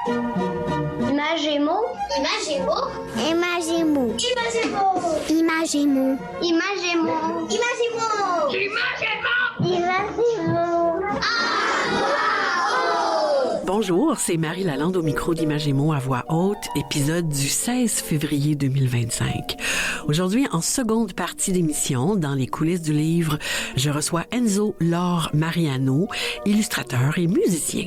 Imagemo. Imagemo. Imagemo. Imagemo. Imagemo. Imagemo. Imagemo. Imagemo. Bonjour, c'est Marie Lalande au micro d'Imagemo à voix haute, épisode du 16 février 2025. Aujourd'hui, en seconde partie d'émission, dans les coulisses du livre, je reçois Enzo Laure Mariano, illustrateur et musicien.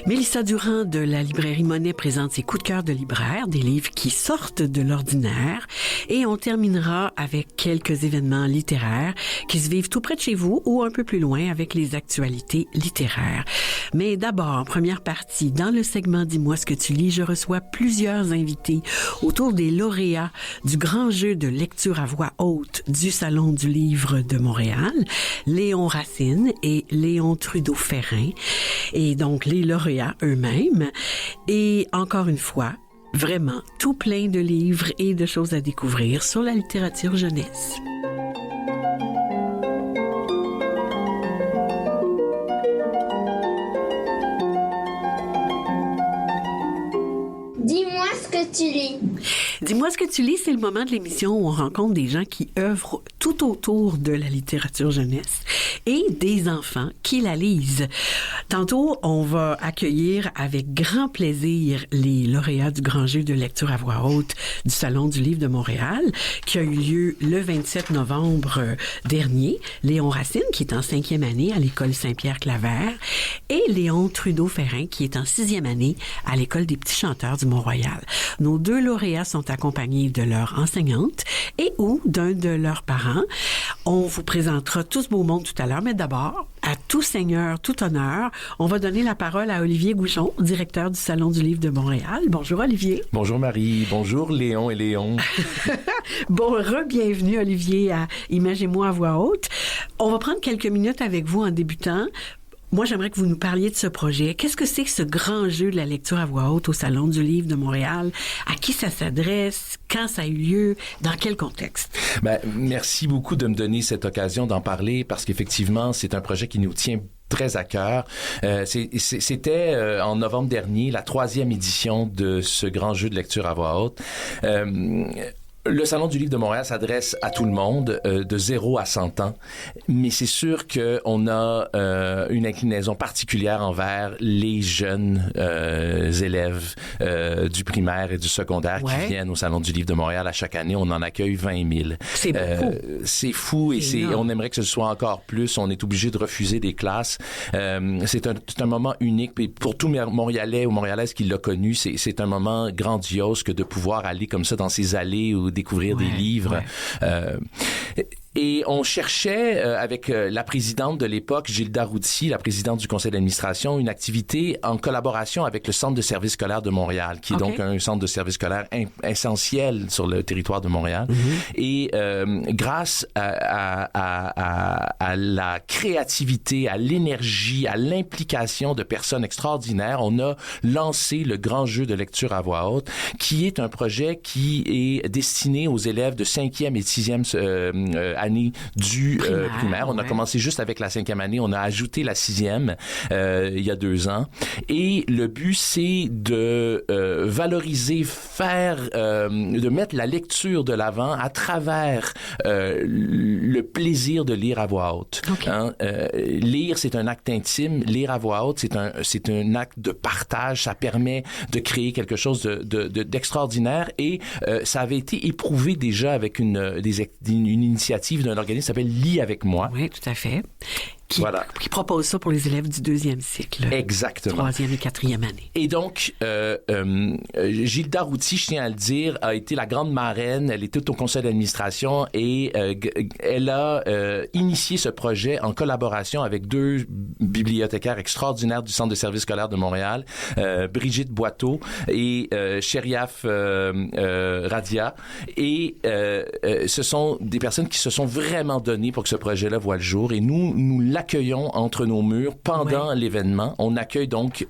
Mélissa Durand de la librairie Monet présente ses coups de cœur de libraire, des livres qui sortent de l'ordinaire, et on terminera avec quelques événements littéraires qui se vivent tout près de chez vous ou un peu plus loin avec les actualités littéraires. Mais d'abord, première partie, dans le segment Dis-moi ce que tu lis, je reçois plusieurs invités autour des lauréats du grand jeu de lecture à voix haute du Salon du livre de Montréal, Léon Racine et Léon Trudeau-Ferrin, et donc les lauréats eux-mêmes. Et encore une fois, vraiment tout plein de livres et de choses à découvrir sur la littérature jeunesse. Dis-moi ce que tu lis. Dis-moi ce que tu lis, c'est le moment de l'émission où on rencontre des gens qui œuvrent tout autour de la littérature jeunesse et des enfants qui la lisent. Tantôt, on va accueillir avec grand plaisir les lauréats du grand jeu de lecture à voix haute du Salon du livre de Montréal, qui a eu lieu le 27 novembre dernier. Léon Racine, qui est en 5e année à l'école Saint-Pierre-Claver, et Léon Trudeau-Ferrin, qui est en 6e année à l'école des petits chanteurs du Mont-Royal. Nos deux lauréats sont accompagnés de leur enseignante et ou d'un de leurs parents. On vous présentera tout ce beau monde tout à l'heure, mais d'abord, à tout seigneur, tout honneur, on va donner la parole à Olivier Goujon, directeur du Salon du livre de Montréal. Bonjour Olivier. Bonjour Marie, bonjour Léon et Léon. Bon, re-bienvenue Olivier à Imagez-moi à voix haute. On va prendre quelques minutes avec vous en débutant. Moi, j'aimerais que vous nous parliez de ce projet. Qu'est-ce que c'est que ce grand jeu de la lecture à voix haute au Salon du livre de Montréal? À qui ça s'adresse? Quand ça a eu lieu? Dans quel contexte? Merci beaucoup de me donner cette occasion d'en parler parce qu'effectivement, c'est un projet qui nous tient très à cœur. C'était en novembre dernier la 3e édition de ce grand jeu de lecture à voix haute. Le Salon du livre de Montréal s'adresse à tout le monde, de 0 à 100 ans, mais c'est sûr qu'on a une inclinaison particulière envers les jeunes élèves du primaire et du secondaire qui viennent au Salon du livre de Montréal à chaque année. On en accueille 20 000. C'est beaucoup. C'est fou et on aimerait que ce soit encore plus. On est obligé de refuser des classes. C'est un moment unique. Et pour tout Montréalais ou Montréalaise qui l'a connu, c'est un moment grandiose que de pouvoir aller comme ça dans ces allées ou découvrir des livres. Et on cherchait, avec la présidente de l'époque, Gilda Routy, la présidente du conseil d'administration, une activité en collaboration avec le Centre de services scolaires de Montréal, qui est donc un centre de services scolaires essentiel sur le territoire de Montréal. Et grâce à la créativité, à l'énergie, à l'implication de personnes extraordinaires, on a lancé le grand jeu de lecture à voix haute, qui est un projet qui est destiné aux élèves de 5e et 6e année du primaire. On a commencé juste avec la 5e année. On a ajouté la 6e il y a 2 ans. Et le but, c'est de valoriser, de mettre la lecture de l'avant à travers le plaisir de lire à voix haute. Lire, c'est un acte intime. Lire à voix haute, c'est un acte de partage. Ça permet de créer quelque chose d'extraordinaire. Et ça avait été éprouvé déjà avec une initiative d'un organisme qui s'appelle Lis avec moi. Oui, tout à fait. Qui propose ça pour les élèves du 2e cycle. Exactement. 3e et 4e année. Et donc, Gilda Routy, je tiens à le dire, a été la grande marraine. Elle était au conseil d'administration et elle a initié ce projet en collaboration avec 2 bibliothécaires extraordinaires du Centre de services scolaires de Montréal, Brigitte Boiteau et Chériaf Radia. Et ce sont des personnes qui se sont vraiment données pour que ce projet-là voie le jour. Et nous l'accueillons entre nos murs pendant l'événement. On accueille donc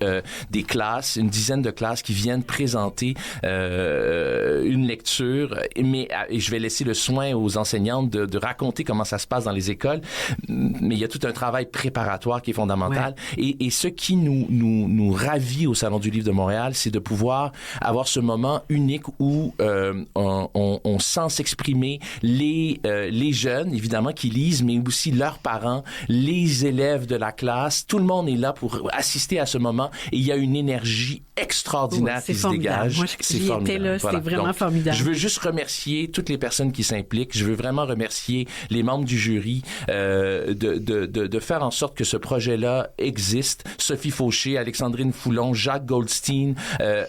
des classes, une dizaine de classes qui viennent présenter une lecture, mais et je vais laisser le soin aux enseignantes de raconter comment ça se passe dans les écoles, mais il y a tout un travail préparatoire qui est fondamental. Et ce qui nous ravit au Salon du Livre de Montréal, c'est de pouvoir avoir ce moment unique où on sent s'exprimer les jeunes, évidemment, qui lisent, mais aussi leurs parents, les élèves de la classe. Tout le monde est là pour assister à ce moment et il y a une énergie extraordinaire qui se dégage. Moi, j'y étais là, voilà. C'est vraiment formidable. Je veux juste remercier toutes les personnes qui s'impliquent. Je veux vraiment remercier les membres du jury de faire en sorte que ce projet-là existe. Sophie Fauché, Alexandrine Foulon, Jacques Goldstein,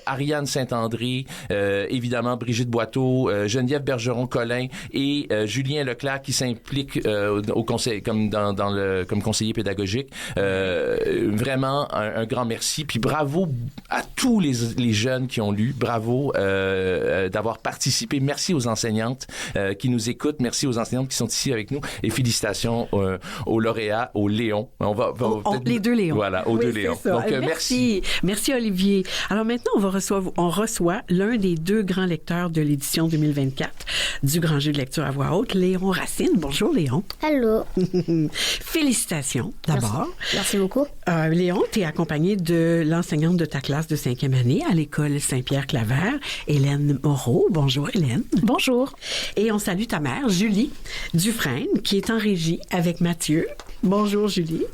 Ariane Saint-André, évidemment Brigitte Boiteau, Geneviève Bergeron-Collin et Julien Leclerc qui s'implique au conseil comme conseiller pédagogique. Vraiment un grand merci. Puis bravo à tous les jeunes qui ont lu. Bravo d'avoir participé. Merci aux enseignantes qui nous écoutent. Merci aux enseignantes qui sont ici avec nous. Et félicitations aux lauréats, aux Léons. Les deux Léons. Voilà, aux deux Léons. Donc, merci. Merci, Olivier. Alors maintenant, on reçoit l'un des deux grands lecteurs de l'édition 2024 du Grand Jeu de lecture à voix haute, Léon Racine. Bonjour, Léon. Allô. Félicitations, d'abord. Merci beaucoup. Léon, tu es accompagné de l'enseignante de ta classe de 5e année à l'école Saint-Pierre-Claver, Hélène Moreau. Bonjour, Hélène. Bonjour. Et on salue ta mère, Julie Dufresne, qui est en régie avec Mathieu. Bonjour, Julie.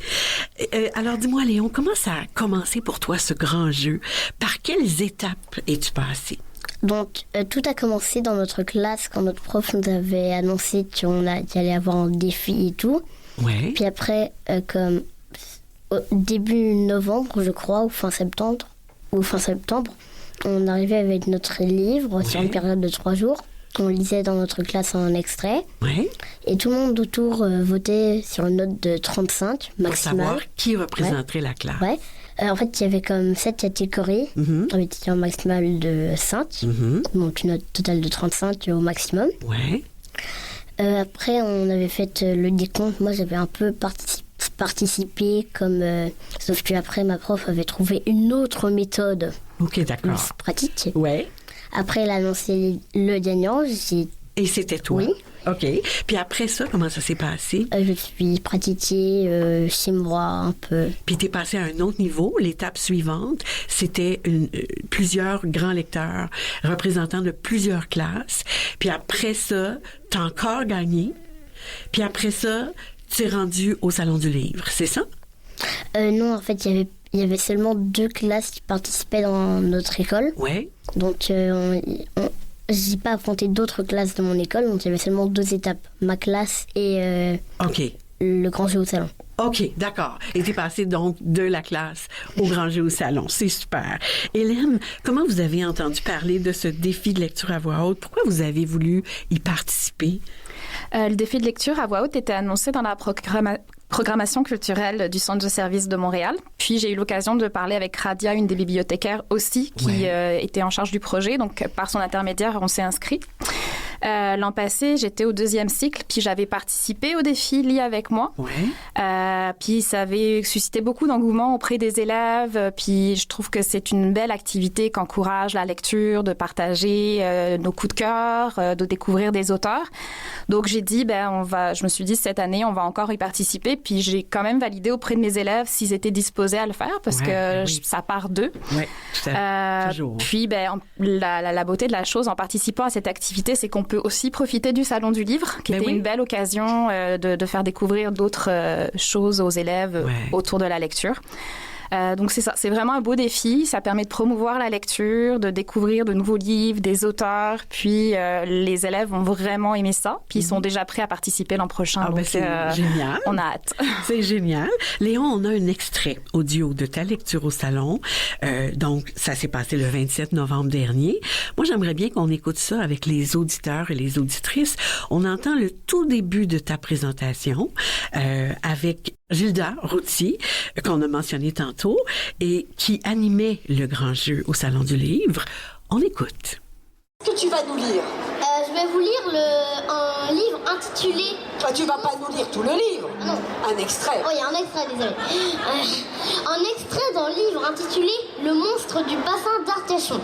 Alors, dis-moi, Léon, comment ça a commencé pour toi, ce grand jeu? Par quelles étapes es-tu passé? Donc, tout a commencé dans notre classe quand notre prof nous avait annoncé qu'il allait avoir un défi et tout. Ouais. Puis après, comme au début novembre, je crois, ou fin septembre, on arrivait avec notre livre sur une période de 3 jours. On lisait dans notre classe un extrait. Ouais. Et tout le monde autour votait sur une note de 35 maximale. Pour savoir qui représenterait la classe. Ouais. En fait, il y avait comme 7 catégories, avec un maximal de 5, donc une note totale de 35 au maximum. Ouais. Après, on avait fait le décompte. Moi, j'avais un peu participé, sauf qu'après, ma prof avait trouvé une autre méthode. Ok, d'accord. Plus pratique. Ouais. Après, elle a annoncé le gagnant. Et c'était toi? Oui. OK. Puis après ça, comment ça s'est passé? Je suis pratiquée chez moi un peu. Puis t'es passé à un autre niveau. L'étape suivante, c'était plusieurs grands lecteurs représentants de plusieurs classes. Puis après ça, t'as encore gagné. Puis après ça, t'es rendu au Salon du Livre. C'est ça? Non, en fait, il y avait seulement 2 classes qui participaient dans notre école. Oui. Donc, j'ai pas affronté d'autres classes de mon école, donc il y avait seulement 2 étapes. Ma classe et le Grand Jeu au Salon. OK, d'accord. Et t'es passé donc de la classe au Grand Jeu au Salon. C'est super. Hélène, comment vous avez entendu parler de ce défi de lecture à voix haute? Pourquoi vous avez voulu y participer? Le défi de lecture à voix haute était annoncé dans la programmation culturelle du Centre de service de Montréal. Puis j'ai eu l'occasion de parler avec Radia, une des bibliothécaires aussi, qui était en charge du projet. Donc par son intermédiaire, on s'est inscrit. L'an passé, j'étais au 2e cycle, puis j'avais participé au défi Lis avec moi. Ouais. Puis ça avait suscité beaucoup d'engouement auprès des élèves. Puis je trouve que c'est une belle activité qui encourage la lecture, de partager nos coups de cœur, de découvrir des auteurs. Donc j'ai dit, je me suis dit cette année, on va encore y participer. Puis j'ai quand même validé auprès de mes élèves s'ils étaient disposés à le faire, parce que ça part d'eux. Oui, tout à fait. Toujours. Puis la beauté de la chose en participant à cette activité, c'est qu'on peut aussi profiter du Salon du Livre, qui était une belle occasion de faire découvrir d'autres choses aux élèves autour de la lecture. Donc c'est ça, c'est vraiment un beau défi. Ça permet de promouvoir la lecture, de découvrir de nouveaux livres, des auteurs. Puis les élèves vont vraiment aimer ça. Puis ils sont déjà prêts à participer l'an prochain. Donc c'est génial. On a hâte. C'est génial. Léon, on a un extrait audio de ta lecture au salon. Donc ça s'est passé le 27 novembre dernier. Moi, j'aimerais bien qu'on écoute ça avec les auditeurs et les auditrices. On entend le tout début de ta présentation avec Gilda Routier, qu'on a mentionné tantôt, et qui animait le grand jeu au Salon du Livre. On écoute. Que tu vas nous lire? Je vais vous lire un livre intitulé... Ah, tu vas pas nous lire tout le livre? Non. Un extrait. Oui, un extrait, désolé. Un extrait d'un livre intitulé Le monstre du bassin d'Arcachon.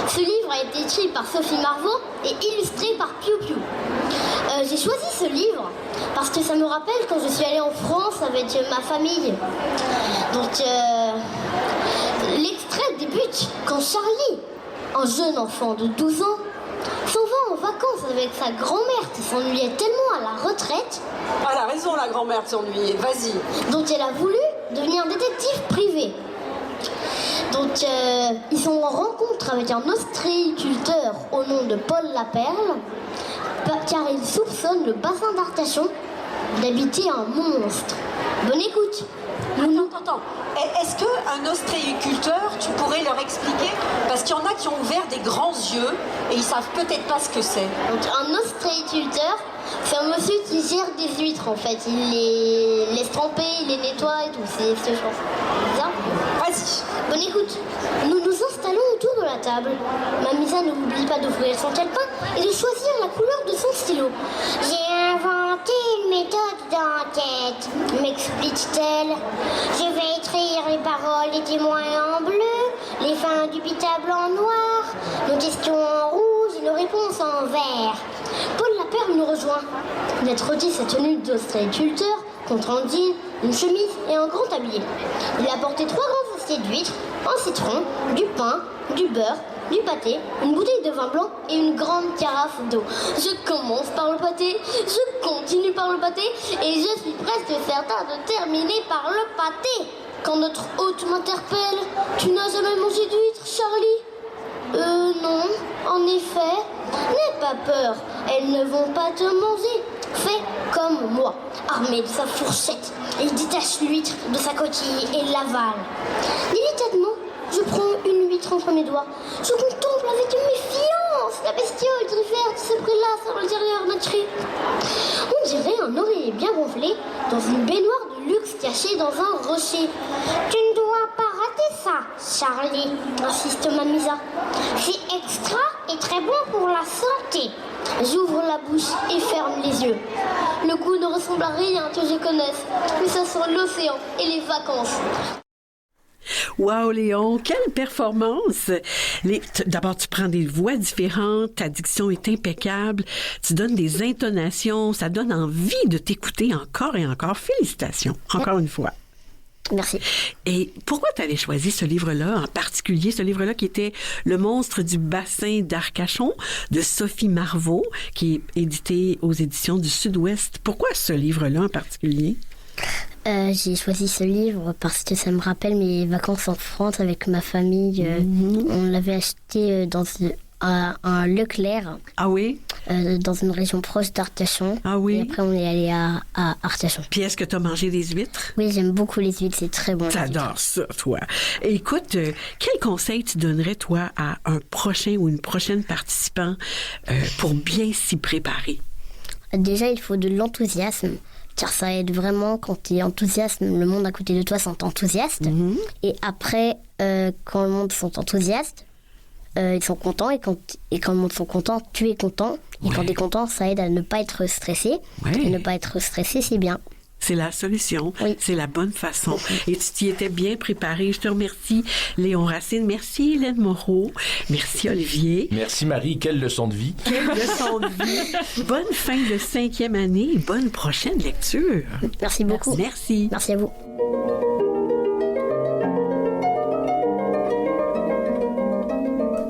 Ce livre a été écrit par Sophie Marvaux et illustré par Piu Piu. J'ai choisi ce livre parce que ça me rappelle quand je suis allée en France avec ma famille. Donc, l'extrait débute quand Charlie, un jeune enfant de 12 ans, s'en va en vacances avec sa grand-mère qui s'ennuyait tellement à la retraite. Elle a raison, la grand-mère, de s'ennuyer. Vas-y. Donc elle a voulu devenir détective privé. Donc ils sont en rencontre avec un ostréiculteur au nom de Paul Laperle, car il soupçonne le bassin d'Arcachon d'habiter un monstre. Bonne écoute. Attends. Est-ce qu'un ostréiculteur, tu pourrais leur expliquer? Parce qu'il y en a qui ont ouvert des grands yeux et ils savent peut-être pas ce que c'est. Donc un ostréiculteur, c'est un monsieur qui gère des huîtres en fait. Il les laisse tremper, il les nettoie et tout. C'est ce genre. C'est ça? Vas-y. Bonne écoute. Nous nous installons autour de la table. Mamisa n'oublie pas d'ouvrir son calepin et de choisir la couleur de son stylo. J'ai inventé une méthode d'enquête, m'explique-t-elle. Je vais écrire les paroles des témoins en bleu, les fins indubitables en noir, nos questions en rouge et nos réponses en vert. Paul Laperle nous rejoint. Il a trotté sa tenue d'ostréiculteur contre un jean, une chemise et un grand tablier. Il a apporté 3 grands assiettes d'huîtres, un citron, du pain, du beurre, du pâté, une bouteille de vin blanc et une grande carafe d'eau. Je commence par le pâté, je continue par le pâté et je suis presque certain de terminer par le pâté. Quand notre hôte m'interpelle, « Tu n'as jamais mangé d'huîtres, Charlie ?» Non, en effet. N'aie pas peur, elles ne vont pas te manger. Fais comme moi. Armé de sa fourchette, il détache l'huître de sa coquille et l'avale. Délicatement, je prends une huître entre mes doigts. Je contemple avec méfiance la bestiole trifère qui se prélasse à l'intérieur d'un cru. On dirait un oreiller bien gonflé dans une baignoire de luxe cachée dans un rocher. Tu ne dois pas rater ça, Charlie, insiste Mamisa. C'est extra et très bon pour la santé. J'ouvre la bouche et ferme les yeux. Le goût ne ressemble à rien que je connaisse, mais ça sent l'océan et les vacances. Wow, Léon, quelle performance! D'abord, tu prends des voix différentes, ta diction est impeccable, tu donnes des intonations, ça donne envie de t'écouter encore et encore. Félicitations, encore une fois. Merci. Et pourquoi tu avais choisi ce livre-là, en particulier ce livre-là qui était Le monstre du bassin d'Arcachon de Sophie Marvaux, qui est édité aux éditions du Sud-Ouest? Pourquoi ce livre-là en particulier? J'ai choisi ce livre parce que ça me rappelle mes vacances en France avec ma famille. On l'avait acheté dans un Leclerc. Ah oui? Dans une région proche d'Arcachon. Ah oui? Et après, on est allé à Arcachon. Puis est-ce que tu as mangé des huîtres? Oui, j'aime beaucoup les huîtres, c'est très bon. T'adores ça, toi. Et écoute, quel conseil tu donnerais, toi, à un prochain ou une prochaine participant pour bien s'y préparer? Déjà, il faut de l'enthousiasme. Car ça aide vraiment quand tu es enthousiaste, le monde à côté de toi sont enthousiastes. Et après, quand le monde sont enthousiastes, ils sont contents. Et quand le monde sont contents, tu es content. Et quand tu es content, ça aide à ne pas être stressé. Et ne pas être stressé, c'est bien. C'est la solution. Oui. C'est la bonne façon. Et tu t'y étais bien préparé. Je te remercie, Léon Racine. Merci, Hélène Moreau. Merci, Olivier. Merci, Marie. Quelle leçon de vie. Quelle leçon de vie. Bonne fin de 5e année et bonne prochaine lecture. Merci beaucoup. Merci. Merci à vous.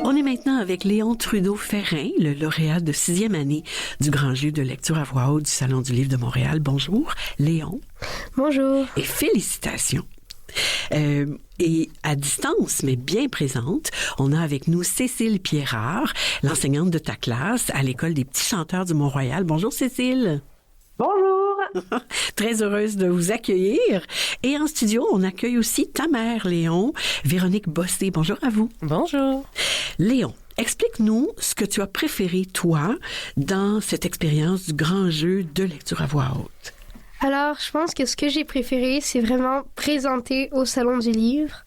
On est maintenant avec Léon Trudeau-Ferrin, le lauréat de 6e année du Grand Jeu de lecture à voix haute du Salon du Livre de Montréal. Bonjour, Léon. Bonjour. Et félicitations. Et à distance, mais bien présente, on a avec nous Cécile Pierrard, l'enseignante de ta classe à l'École des petits chanteurs du Mont-Royal. Bonjour, Cécile. Bonjour. Très heureuse de vous accueillir. Et en studio, on accueille aussi ta mère, Léon, Véronique Bossé. Bonjour à vous. Bonjour. Léon, explique-nous ce que tu as préféré, toi, dans cette expérience du grand jeu de lecture à voix haute. Alors, je pense que ce que j'ai préféré, c'est vraiment présenter au Salon du Livre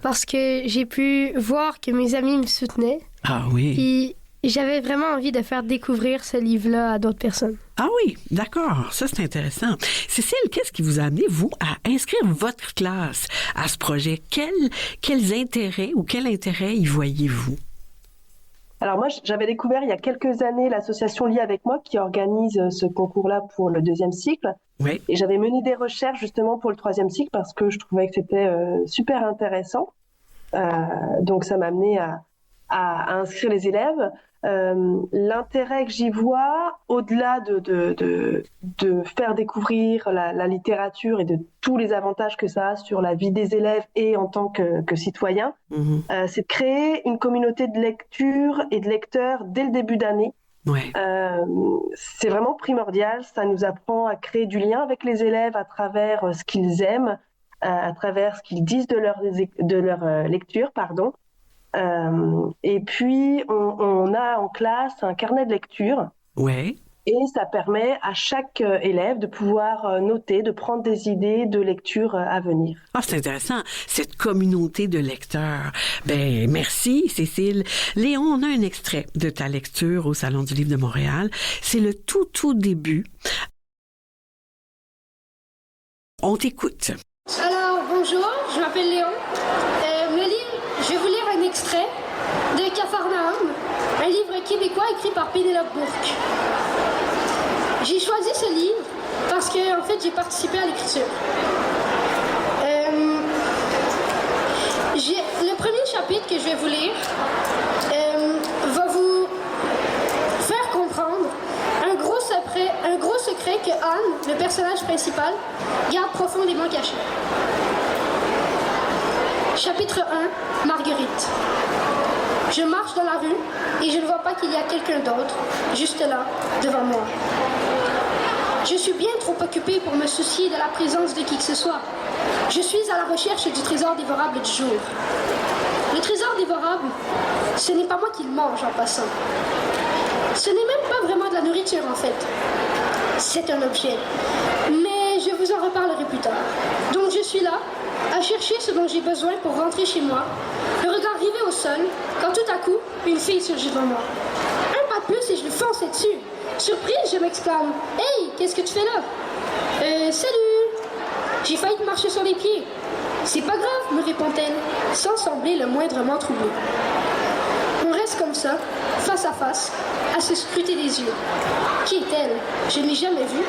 parce que j'ai pu voir que mes amis me soutenaient. Ah oui. Puis j'avais vraiment envie de faire découvrir ce livre-là à d'autres personnes. Ah oui, d'accord. Ça, c'est intéressant. Cécile, qu'est-ce qui vous a amené, vous, à inscrire votre classe à ce projet? Quels intérêts ou quel intérêt y voyez-vous? Alors moi, j'avais découvert il y a quelques années l'association Lis avec moi qui organise ce concours-là pour le 2e cycle. Oui. Et j'avais mené des recherches justement pour le 3e cycle parce que je trouvais que c'était super intéressant. Donc ça m'a amené à inscrire les élèves. L'intérêt que j'y vois, au-delà de faire découvrir la littérature et de tous les avantages que ça a sur la vie des élèves et en tant que citoyens, c'est de créer une communauté de lecture et de lecteurs dès le début d'année. Ouais. C'est vraiment primordial. Ça nous apprend à créer du lien avec les élèves à travers ce qu'ils aiment, à travers ce qu'ils disent de leur lecture, pardon. Et puis, on a en classe un carnet de lecture. Ouais. Et ça permet à chaque élève de pouvoir noter, de prendre des idées de lecture à venir. Ah, c'est intéressant, cette communauté de lecteurs. Ben, merci, Cécile. Léon, on a un extrait de ta lecture au Salon du Livre de Montréal. C'est le tout début. On t'écoute. Alors, bonjour, je m'appelle Léon. Je vais vous lire un extrait de Capharnaüm, un livre québécois écrit par Pénélope Bourque. J'ai choisi ce livre parce que, en fait, j'ai participé à l'écriture. Le premier chapitre que je vais vous lire va vous faire comprendre un gros secret que Anne, le personnage principal, garde profondément caché. Chapitre 1, Marguerite. Je marche dans la rue et je ne vois pas qu'il y a quelqu'un d'autre, juste là, devant moi. Je suis bien trop occupée pour me soucier de la présence de qui que ce soit. Je suis à la recherche du trésor dévorable du jour. Le trésor dévorable, ce n'est pas moi qui le mange en passant. Ce n'est même pas vraiment de la nourriture en fait. C'est un objet. Mais je vous en reparlerai plus tard. Donc je suis là, à chercher ce dont j'ai besoin pour rentrer chez moi, le regard rivé au sol, quand tout à coup, une fille surgit devant moi. Un pas de plus et je lui fonçais dessus. Surprise, je m'exclame. « Hey, qu'est-ce que tu fais là? Salut! J'ai failli te marcher sur les pieds. »« C'est pas grave, me répond-elle, sans sembler le moindrement troublée. On reste comme ça, face à face, à se scruter les yeux. Qui est-elle? Je ne l'ai jamais vue.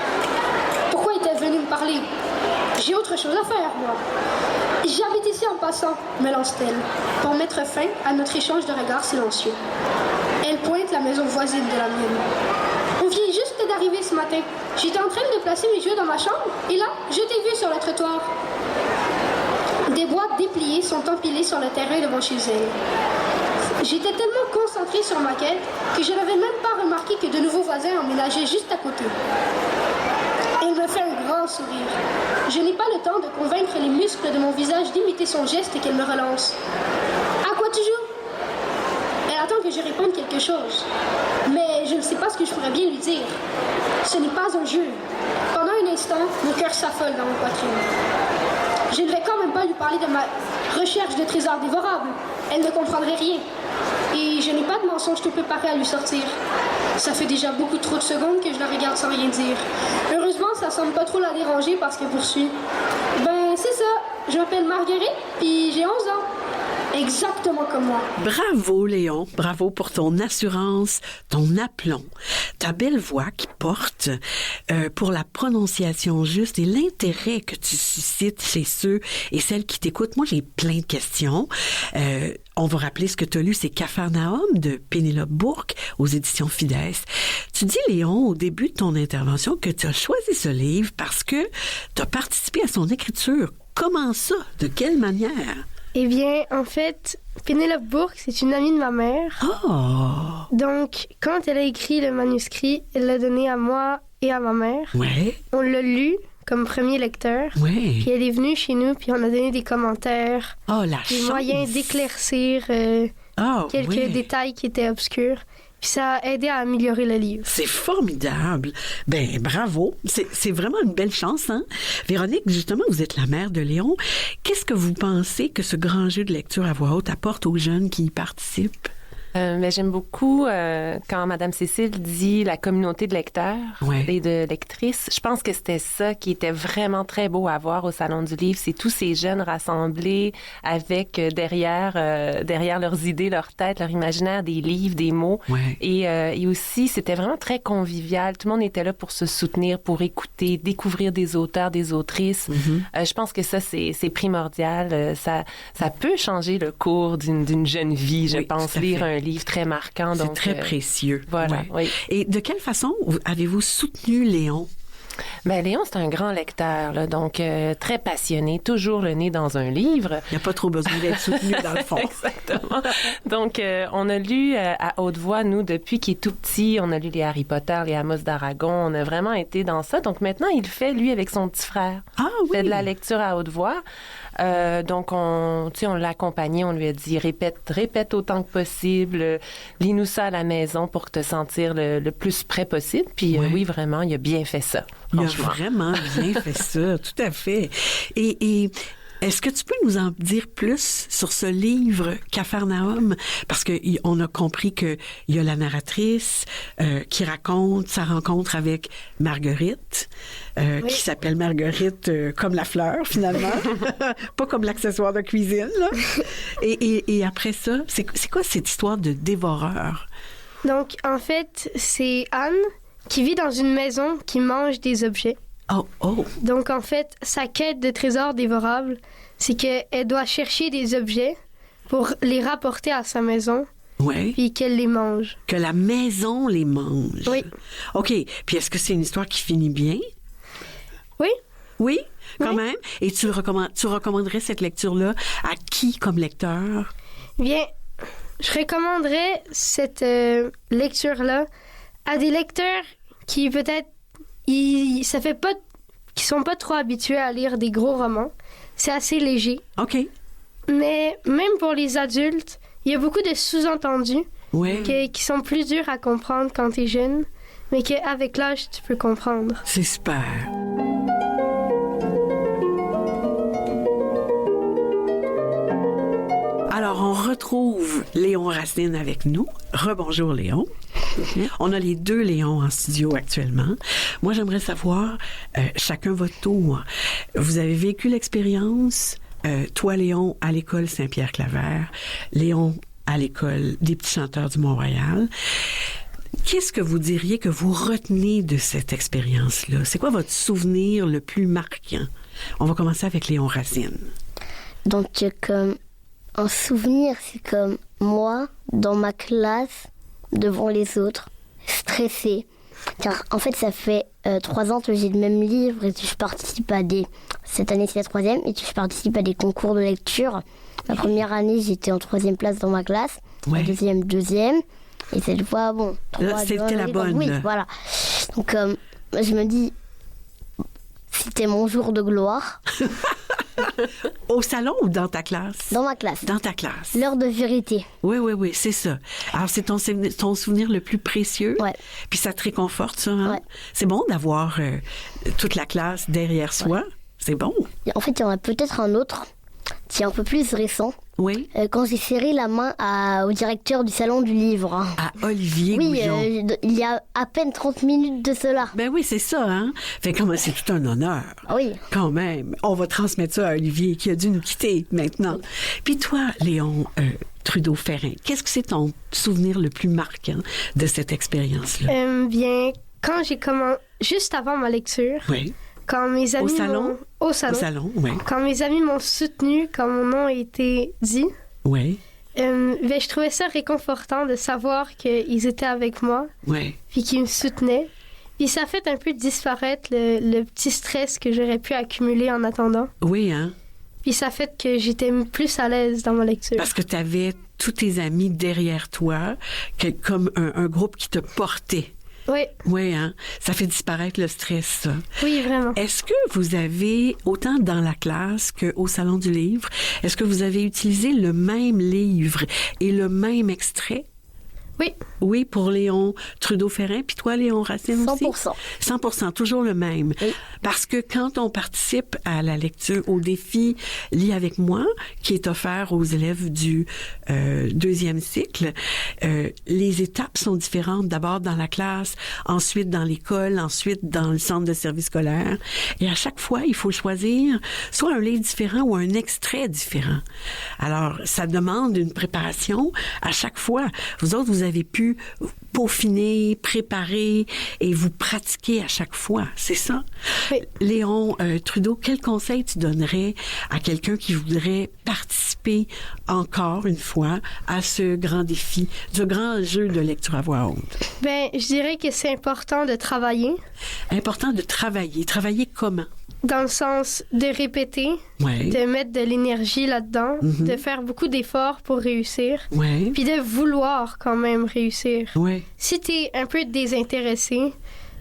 Pourquoi est-elle venue me parler? J'ai autre chose à faire, moi. J'habite ici en passant, me lance-t-elle, pour mettre fin à notre échange de regards silencieux. Elle pointe la maison voisine de la mienne. On vient juste d'arriver ce matin. J'étais en train de placer mes jouets dans ma chambre, et là, je t'ai vu sur le trottoir. Des boîtes dépliées sont empilées sur le terrain devant chez elle. J'étais tellement concentrée sur ma quête que je n'avais même pas remarqué que de nouveaux voisins emménageaient juste à côté. Elle me fait un grand sourire. Je n'ai pas le temps de convaincre les muscles de mon visage d'imiter son geste et qu'elle me relance. À quoi tu joues? Elle attend que je réponde quelque chose. Mais je ne sais pas ce que je pourrais bien lui dire. Ce n'est pas un jeu. Pendant un instant, mon cœur s'affole dans mon poitrine. Je ne vais quand même pas lui parler de ma recherche de trésors dévorables. Elle ne comprendrait rien. Et je n'ai pas de mensonge tout préparé à lui sortir. Ça fait déjà beaucoup trop de secondes que je la regarde sans rien dire. Heureusement, ça semble pas trop la déranger parce qu'elle poursuit. Ben, c'est ça. Je m'appelle Marguerite, puis j'ai 11 ans. Exactement comme moi. Bravo, Léon. Bravo pour ton assurance, ton aplomb, ta belle voix qui porte, pour la prononciation juste et l'intérêt que tu suscites chez ceux et celles qui t'écoutent. Moi, j'ai plein de questions. On va rappeler ce que tu as lu, c'est Capharnaüm de Pénélope Bourque aux éditions Fides. Tu dis, Léon, au début de ton intervention, que tu as choisi ce livre parce que tu as participé à son écriture. Comment ça? De quelle manière? Eh bien, en fait, Pénélope Bourque, c'est une amie de ma mère. Oh! Donc, quand elle a écrit le manuscrit, elle l'a donné à moi et à ma mère. Ouais. On l'a lu comme premier lecteur. Ouais. Puis elle est venue chez nous, puis on a donné des commentaires. Oh, la des chance! moyens d'éclaircir quelques détails qui étaient obscurs. Puis ça a aidé à améliorer le livre. C'est formidable. Ben, bravo. C'est vraiment une belle chance, hein? Véronique, justement, vous êtes la mère de Léon. Qu'est-ce que vous pensez que ce grand jeu de lecture à voix haute apporte aux jeunes qui y participent? Mais j'aime beaucoup quand Mme Cécile dit la communauté de lecteurs et de lectrices. Je pense que c'était ça qui était vraiment très beau à voir au Salon du Livre. C'est tous ces jeunes rassemblés avec derrière leurs idées, leur tête, leur imaginaire, des livres, des mots. Ouais. Et aussi, c'était vraiment très convivial. Tout le monde était là pour se soutenir, pour écouter, découvrir des auteurs, des autrices. Je pense que ça, c'est primordial. Ça peut changer le cours d'une jeune vie, je pense, lire un livre très marquant. C'est très précieux. Voilà, oui. Et de quelle façon avez-vous soutenu Léon? Ben, Léon, c'est un grand lecteur, là, donc très passionné, toujours le nez dans un livre. Il n'y a pas trop besoin d'être soutenu, dans le fond. Exactement. Donc, on a lu à haute voix, nous, depuis qu'il est tout petit. On a lu les Harry Potter, les Amos d'Aragon. On a vraiment été dans ça. Donc, maintenant, il fait, lui, avec son petit frère. Ah oui? Il fait de la lecture à haute voix. Donc, on l'a accompagné. On lui a dit, répète autant que possible. Lis-nous ça à la maison pour te sentir le plus près possible. Puis, oui, vraiment, il a bien fait ça. Il a vraiment bien fait ça, tout à fait. Et est-ce que tu peux nous en dire plus sur ce livre Capharnaüm? Parce que on a compris que il y a la narratrice qui raconte sa rencontre avec Marguerite, qui s'appelle Marguerite comme la fleur, finalement. Pas comme l'accessoire de cuisine, là. Et après ça, c'est quoi cette histoire de dévoreur? Donc, en fait, c'est Anne qui vit dans une maison qui mange des objets. Oh. Donc, en fait, sa quête de trésor dévorable, c'est qu'elle doit chercher des objets pour les rapporter à sa maison. Oui. Puis qu'elle les mange. Que la maison les mange. Oui. OK. Puis est-ce que c'est une histoire qui finit bien? Oui. Oui, quand même. Et tu recommanderais cette lecture-là à qui comme lecteur? Bien, je recommanderais cette lecture-là à des lecteurs qui peut-être qui sont pas trop habitués à lire des gros romans. C'est assez léger. OK. Mais même pour les adultes, il y a beaucoup de sous-entendus qui sont plus durs à comprendre quand tu es jeune, mais qu'avec l'âge, tu peux comprendre. C'est super. Alors, on retrouve Léon Racine avec nous. Rebonjour, Léon. On a les deux Léons en studio actuellement. Moi, j'aimerais savoir, chacun votre tour. Vous avez vécu l'expérience, toi, Léon, à l'école Saint-Pierre-Claver, Léon, à l'école des Petits Chanteurs du Mont-Royal. Qu'est-ce que vous diriez que vous retenez de cette expérience-là? C'est quoi votre souvenir le plus marquant? On va commencer avec Léon Racine. Donc, comme un souvenir, c'est comme moi, dans ma classe, devant les autres, stressée. Car en fait, ça fait 3 ans que j'ai le même livre et que je participe à cette année, c'est la 3e, et que je participe à des concours de lecture. La première année, j'étais en 3e place dans ma classe. La deuxième, 2e. Et cette fois, bon, 3. C'était la bonne. Oui, voilà. Donc, je me dis, c'était mon jour de gloire. Au salon ou dans ta classe? Dans ma classe. Dans ta classe. L'heure de vérité. Oui, c'est ça. Alors, c'est ton souvenir le plus précieux. Ouais. Puis ça te réconforte, ça, hein? Ouais. C'est bon d'avoir toute la classe derrière soi. C'est bon. En fait, il y en a peut-être un autre qui est un peu plus récent. Oui. Quand j'ai serré la main au directeur du Salon du Livre. À Olivier Goujon. Il y a à peine 30 minutes de cela. Ben oui, c'est ça, hein? Fait que c'est tout un honneur. Oui. Quand même. On va transmettre ça à Olivier, qui a dû nous quitter maintenant. Oui. Puis toi, Léon Trudeau-Ferrin, qu'est-ce que c'est ton souvenir le plus marquant de cette expérience-là? Bien, quand j'ai commencé, juste avant ma lecture... Oui. Quand mes amis Au salon, oui. Quand mes amis m'ont soutenu quand mon nom a été dit, oui. Je trouvais ça réconfortant de savoir qu'ils étaient avec moi, puis qu'ils me soutenaient. Puis ça fait un peu disparaître le petit stress que j'aurais pu accumuler en attendant. Oui, hein? Puis ça fait que j'étais plus à l'aise dans ma lecture. Parce que tu avais tous tes amis derrière toi, comme un groupe qui te portait. Oui. Oui, hein? Ça fait disparaître le stress, ça. Oui, vraiment. Est-ce que vous avez, autant dans la classe qu'au Salon du Livre, est-ce que vous avez utilisé le même livre et le même extrait? Oui. Oui, pour Léon Trudeau-Ferrin. Puis toi, Léon Racine aussi? 100%. 100%, toujours le même. Oui. Parce que quand on participe à la lecture, au défi Lis avec moi, qui est offert aux élèves du deuxième cycle, les étapes sont différentes. D'abord dans la classe, ensuite dans l'école, ensuite dans le centre de service scolaire. Et à chaque fois, il faut choisir soit un livre différent ou un extrait différent. Alors, ça demande une préparation à chaque fois. Vous autres, vous avez pu peaufiner, préparer et vous pratiquer à chaque fois. C'est ça? Oui. Léon Trudeau, quel conseil tu donnerais à quelqu'un qui voudrait participer encore une fois à ce grand défi, ce grand jeu de lecture à voix haute? Ben, je dirais que c'est important de travailler. Important de travailler. Travailler comment? Dans le sens de répéter, Ouais. de mettre de l'énergie là-dedans, de faire beaucoup d'efforts pour réussir, Ouais. puis de vouloir quand même réussir. Ouais. Si t'es un peu désintéressé,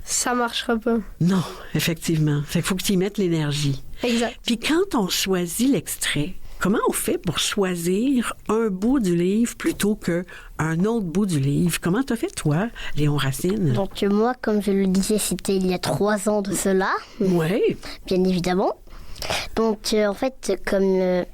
ça marchera pas. Non, effectivement. Fait qu'il faut que tu y mettes l'énergie. Exact. Puis quand on choisit l'extrait, comment on fait pour choisir un bout du livre plutôt qu'un autre bout du livre? Comment t'as fait, toi, Léon Racine? Donc moi, comme je le disais, c'était il y a 3 ans de cela, Oui. bien évidemment. Donc en fait, comme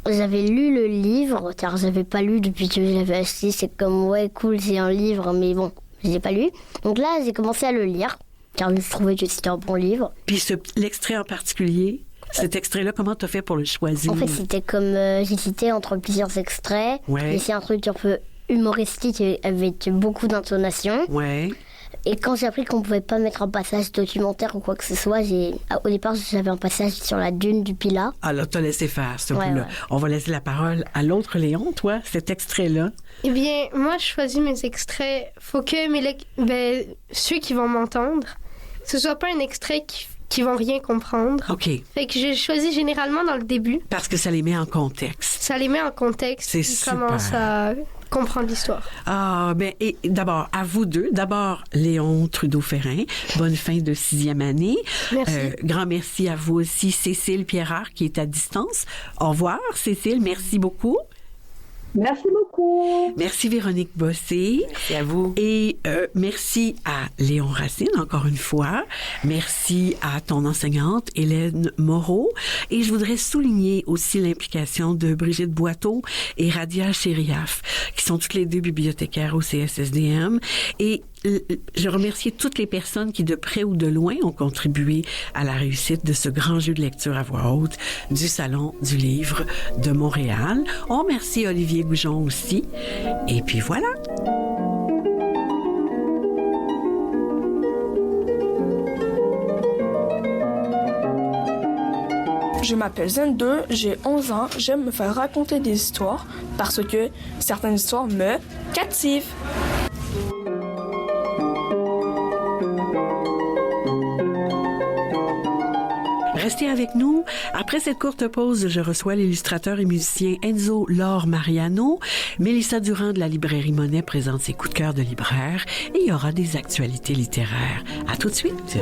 j'avais lu le livre, car je n'avais pas lu depuis que je l'avais acheté, c'est comme, ouais, cool, c'est un livre, mais bon, je l'ai pas lu. Donc là, j'ai commencé à le lire, car je trouvais que c'était un bon livre. Puis l'extrait en particulier, cet extrait-là, comment t'as fait pour le choisir? En fait, c'était comme, j'hésitais entre plusieurs extraits. Ouais. Et c'est un truc un peu humoristique et avec beaucoup d'intonation. Ouais. Et quand j'ai appris qu'on pouvait pas mettre un passage documentaire ou quoi que ce soit, au départ, j'avais un passage sur la dune du Pilat. Alors, t'as laissé faire ce Ouais, bout-là. ouais. On va laisser la parole à l'autre Léon, toi, cet extrait-là. Eh bien, moi, je choisis mes extraits. Faut que ceux qui vont m'entendre, ce soit pas un extrait qui vont rien comprendre. OK. Fait que je choisis généralement dans le début. Parce que ça les met en contexte. Ça les met en contexte. C'est Ils super. commencent à comprendre l'histoire. Ah, ben, et d'abord, à vous deux. D'abord, Léon Trudeau-Ferrin. Bonne fin de 6e année. Merci. Grand merci à vous aussi, Cécile Pierrard, qui est à distance. Au revoir, Cécile. Merci beaucoup. Merci beaucoup. Merci, Véronique Bossé. Merci à vous. Et merci à Léon Racine, encore une fois. Merci à ton enseignante, Hélène Moreau. Et je voudrais souligner aussi l'implication de Brigitte Boiteau et Radia Chériaf, qui sont toutes les deux bibliothécaires au CSSDM. Et je remercie toutes les personnes qui, de près ou de loin, ont contribué à la réussite de ce grand jeu de lecture à voix haute du Salon du Livre de Montréal. On remercie Olivier Goujon aussi. Et puis voilà. Je m'appelle Zen2, j'ai 11 ans, j'aime me faire raconter des histoires parce que certaines histoires me captivent. Restez avec nous. Après cette courte pause, je reçois l'illustrateur et musicien Enzo Laure Mariano. Mélissa Durand de la librairie Monet présente ses coups de cœur de libraire et il y aura des actualités littéraires. À tout de suite.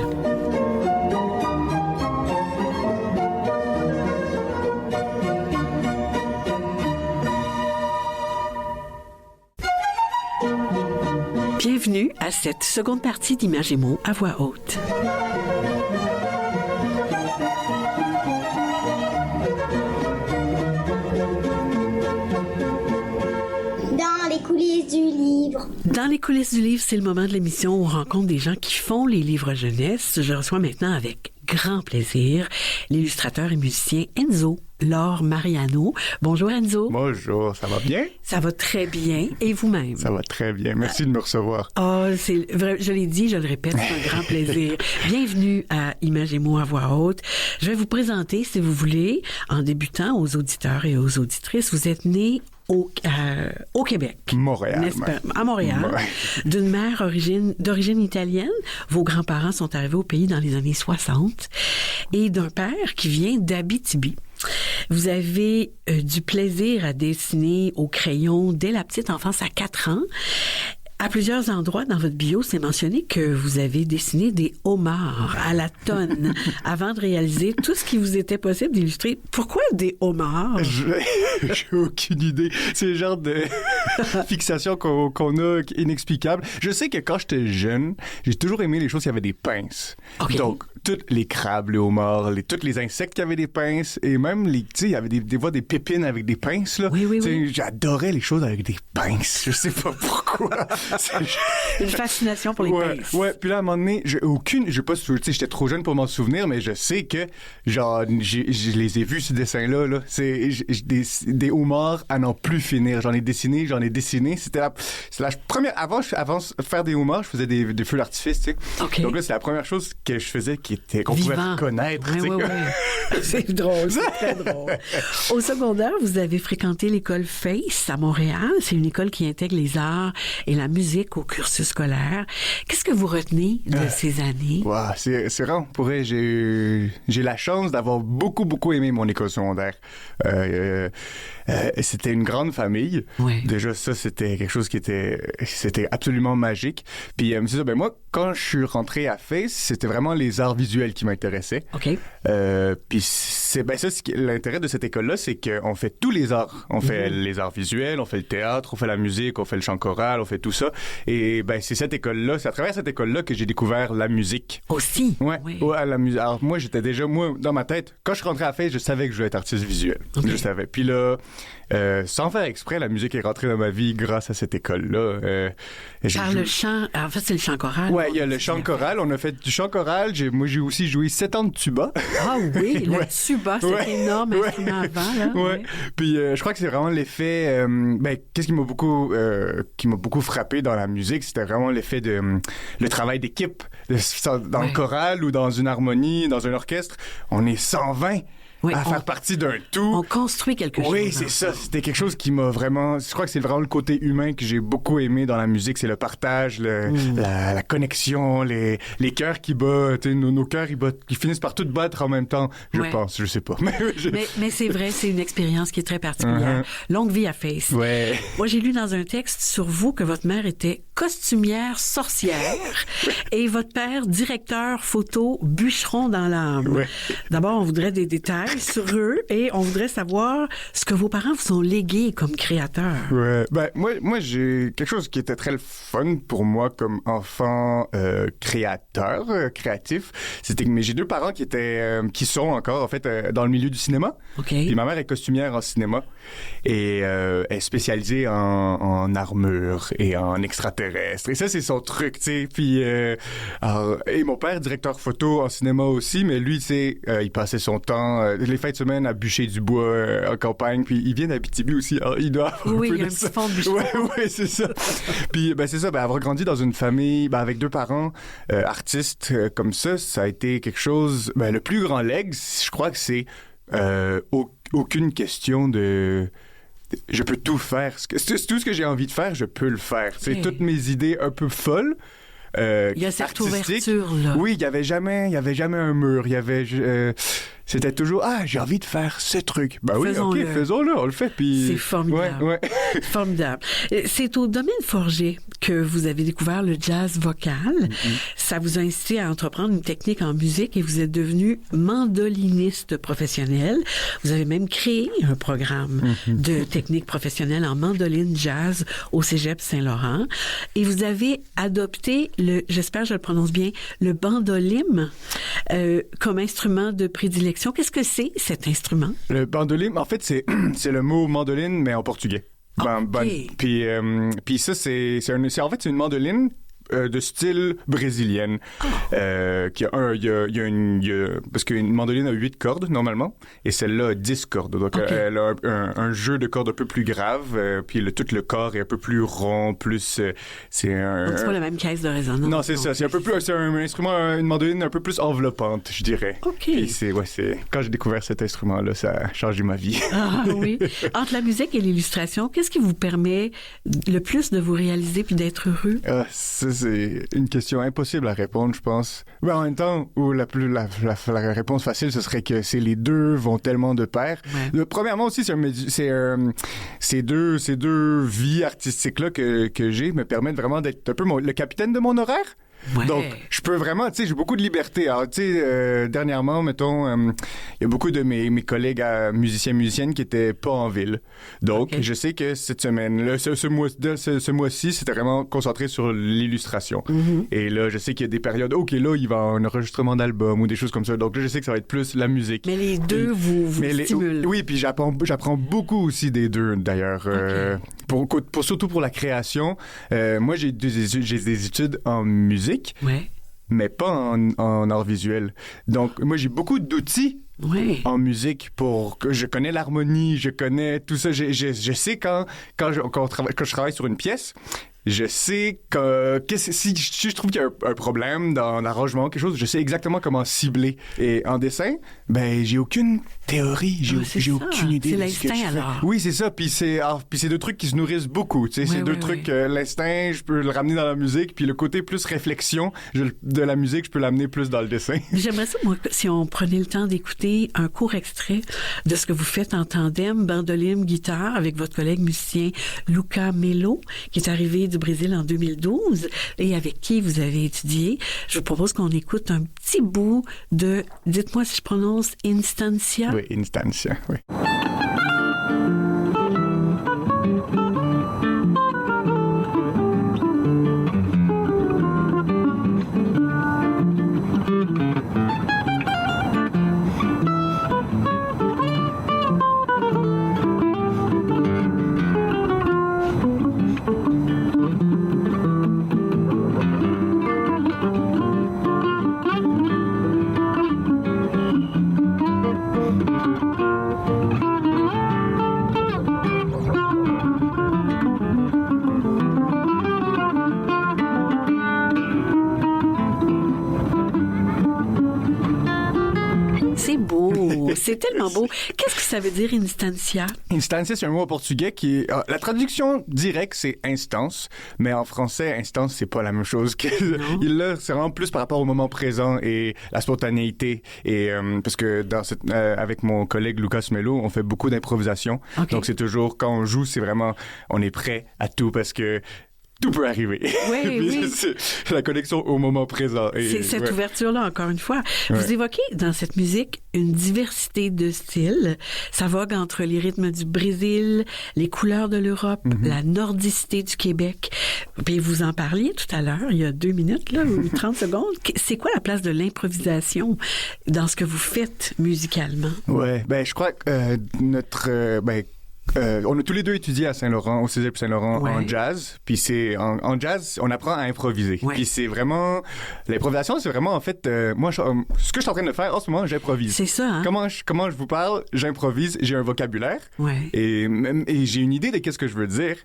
Bienvenue à cette seconde partie d'Images et mots à voix haute. Dans les coulisses du livre. Dans les coulisses du livre, c'est le moment de l'émission où on rencontre des gens qui font les livres jeunesse. Je reçois maintenant avec grand plaisir l'illustrateur et musicien Enzo Laure Mariano. Bonjour Enzo. Bonjour, ça va bien? Ça va très bien. Et vous-même? Ça va très bien. Merci de me recevoir. Oh, c'est vrai, je l'ai dit, je le répète, c'est un grand plaisir. Bienvenue à Images et mots à voix haute. Je vais vous présenter, si vous voulez, en débutant aux auditeurs et aux auditrices. Vous êtes né au Québec. Montréal. N'est-ce pas? À Montréal. Ouais. D'une mère d'origine italienne. Vos grands-parents sont arrivés au pays dans les années 60. Et d'un père qui vient d'Abitibi. Vous avez du plaisir à dessiner au crayon dès la petite enfance, à 4 ans. À plusieurs endroits dans votre bio, c'est mentionné que vous avez dessiné des homards à la tonne avant de réaliser tout ce qui vous était possible d'illustrer. Pourquoi des homards? J'ai aucune idée. C'est le genre de fixation qu'on a inexplicable. Je sais que quand j'étais jeune, j'ai toujours aimé les choses qui avaient des pinces. Okay. Donc, tous les crabes, les homards, tous les insectes qui avaient des pinces et même tu sais, il y avait des fois des pépines avec des pinces, là. Oui. J'adorais les choses avec des pinces. Je sais pas pourquoi. Une fascination pour les pinces. Ouais, puis là, à un moment donné, j'ai pas, tu sais, j'étais trop jeune pour m'en souvenir, mais je sais que, genre, je les ai vus, ces dessins-là, là. C'est des homards à n'en plus finir. J'en ai dessiné. C'est la première, avant de faire des homards, je faisais des feux d'artifice, tu sais. Okay. Donc là, c'est la première chose que je faisais qu'on pouvait reconnaître. Oui. C'est drôle, c'est très drôle. Au secondaire, vous avez fréquenté l'école FACE à Montréal. C'est une école qui intègre les arts et la musique au cursus scolaire. Qu'est-ce que vous retenez de ces années? Wow, c'est rare. Pour vrai, j'ai la chance d'avoir beaucoup aimé mon école secondaire. C'était une grande famille. Ouais. Déjà, ça, c'était quelque chose c'était absolument magique. Puis, c'est ça, moi, quand je suis rentré à FACE, c'était vraiment les arts visuels qui m'intéressaient. OK. Puis, l'intérêt de cette école-là, c'est qu'on fait tous les arts. On fait les arts visuels, on fait le théâtre, on fait la musique, on fait le chant choral, on fait tout ça. Et c'est cette école-là, c'est à travers cette école-là que j'ai découvert la musique. Aussi? Ouais, la musique. Alors, moi, dans ma tête, quand je suis rentré à FACE, je savais que je voulais être artiste visuel. Okay. Je savais. Puis là, sans faire exprès, la musique est rentrée dans ma vie grâce à cette école-là. Car le chant, en fait, c'est le chant choral. Ouais, il y a le chant choral. On a fait du chant choral. Moi, j'ai aussi joué 7 ans de tuba. Ah oui, le tuba, c'est énorme instrument avant, là. Ouais. Puis je crois que c'est vraiment l'effet. Qu'est-ce qui m'a beaucoup frappé dans la musique, c'était vraiment l'effet de le travail d'équipe. Dans le choral ou dans une harmonie, dans un orchestre, on est 120. Oui, à faire partie d'un tout. On construit quelque chose. Oui, c'est ça. C'était quelque chose qui m'a vraiment... Je crois que c'est vraiment le côté humain que j'ai beaucoup aimé dans la musique. C'est le partage, la connexion, les cœurs qui battent. Nos cœurs, ils finissent par tout battre en même temps, je pense. Je sais pas. Mais c'est vrai, c'est une expérience qui est très particulière. Longue vie à FACE. Ouais. Moi, j'ai lu dans un texte sur vous que votre mère était costumière sorcière et votre père, directeur photo, bûcheron dans l'âme. Ouais. D'abord, on voudrait des détails sur eux et on voudrait savoir ce que vos parents vous ont légué comme créateur. Ouais, moi j'ai quelque chose qui était très fun pour moi comme enfant créatif. C'était que j'ai deux parents qui sont encore en fait dans le milieu du cinéma. Okay. Puis ma mère est costumière en cinéma et est spécialisée en armure et en extraterrestre. Et ça c'est son truc, tu sais. Puis et mon père directeur photo en cinéma aussi, mais lui tu sais il passait son temps les fins de semaine à bûcher du bois en campagne, puis il vient d'Abitibi aussi. Alors, il doit avoir un petit fond de bûcheron. Ouais, c'est ça. Puis c'est ça, avoir grandi dans une famille avec deux parents artistes comme ça a été quelque chose, le plus grand leg, je crois que c'est aucune question de... Je peux tout faire. Tout ce que j'ai envie de faire, je peux le faire. C'est toutes mes idées un peu folles. Il y a cette ouverture-là. Oui, il y avait jamais un mur. Il y avait... c'était toujours, j'ai envie de faire ce truc. Faisons-le, on le fait. Puis... C'est formidable. Ouais. Formidable. C'est au Domaine Forger que vous avez découvert le jazz vocal. Mm-hmm. Ça vous a incité à entreprendre une technique en musique et vous êtes devenu mandoliniste professionnel. Vous avez même créé un programme de technique professionnelle en mandoline jazz au Cégep Saint-Laurent. Et vous avez adopté j'espère que je le prononce bien, le bandolim comme instrument de prédilection. Qu'est-ce que c'est, cet instrument? Le bandolim, en fait, c'est le mot mandoline, mais en portugais. Okay. Puis ça, c'est une mandoline de style brésilienne. Parce qu'une mandoline a 8 cordes, normalement, et celle-là a 10 cordes. Donc, elle a un jeu de cordes un peu plus grave, puis tout le corps est un peu plus rond, plus... c'est pas la même caisse de résonance. Non, c'est ça. C'est un peu plus... C'est un instrument, une mandoline un peu plus enveloppante, je dirais. OK. Et quand j'ai découvert cet instrument-là, ça a changé ma vie. Ah oui. Entre la musique et l'illustration, qu'est-ce qui vous permet le plus de vous réaliser puis d'être heureux? c'est une question impossible à répondre, je pense. Mais en même temps, où la réponse facile, ce serait que les deux vont tellement de pair. Ouais. Premièrement aussi, ces deux vies artistiques-là que j'ai me permettent vraiment d'être un peu le capitaine de mon horaire. Ouais. Donc, je peux vraiment, tu sais, j'ai beaucoup de liberté. Alors, tu sais, dernièrement, mettons, il y a beaucoup de mes collègues musiciennes qui étaient pas en ville. Donc, je sais que cette semaine, ce mois-ci, c'était vraiment concentré sur l'illustration. Mm-hmm. Et là, je sais qu'il y a des périodes, OK, là, il va y avoir un enregistrement d'album ou des choses comme ça. Donc là, je sais que ça va être plus la musique. Mais les deux vous stimulent. Oui, puis j'apprends beaucoup aussi des deux, d'ailleurs. Surtout pour la création. Moi, j'ai des études en musique. Ouais. Mais pas en art visuel. Donc, moi, j'ai beaucoup d'outils en musique pour que je connais l'harmonie, je connais tout ça. Je sais quand je travaille sur une pièce, je sais si je trouve qu'il y a un problème dans l'arrangement, quelque chose, je sais exactement comment cibler. Et en dessin, ben, j'ai aucune théorie, j'ai aucune idée. C'est l'instinct, alors. Oui, c'est ça. Puis c'est deux trucs qui se nourrissent beaucoup. Tu sais, c'est deux trucs. L'instinct, je peux le ramener dans la musique, puis le côté plus réflexion de la musique, je peux l'amener plus dans le dessin. J'aimerais ça, moi, si on prenait le temps d'écouter un court extrait de ce que vous faites en tandem, bandoline, guitare, avec votre collègue musicien Luca Melo, qui est arrivé du Brésil en 2012 et avec qui vous avez étudié. Je vous propose qu'on écoute un petit bout de, dites-moi si je prononce, Instancia. Oui, Instancia, oui. C'est tellement beau. Qu'est-ce que ça veut dire, instancia? Instancia, c'est un mot en portugais qui est... la traduction directe, c'est instance, mais en français, instance, c'est pas la même chose que... Là, c'est vraiment plus par rapport au moment présent et la spontanéité. Et parce que avec mon collègue Lucas Melo, on fait beaucoup d'improvisation. Okay. Donc, c'est toujours, quand on joue, c'est vraiment... On est prêt à tout parce que... Tout peut arriver. Oui. C'est la connexion au moment présent. Et, c'est cette ouverture-là, encore une fois. Vous évoquez dans cette musique une diversité de styles. Ça vogue entre les rythmes du Brésil, les couleurs de l'Europe, la nordicité du Québec. Puis vous en parliez tout à l'heure, il y a 2 minutes, là, ou 30 secondes. C'est quoi la place de l'improvisation dans ce que vous faites musicalement? Oui, ben je crois que on a tous les deux étudié à Saint-Laurent, au Cégep Saint-Laurent, en jazz. Puis c'est en jazz, on apprend à improviser. Puis c'est vraiment l'improvisation, c'est vraiment en fait moi ce que je suis en train de faire en ce moment, j'improvise. C'est ça. Hein? Comment je vous parle, j'improvise, j'ai un vocabulaire et j'ai une idée de qu'est-ce que je veux dire,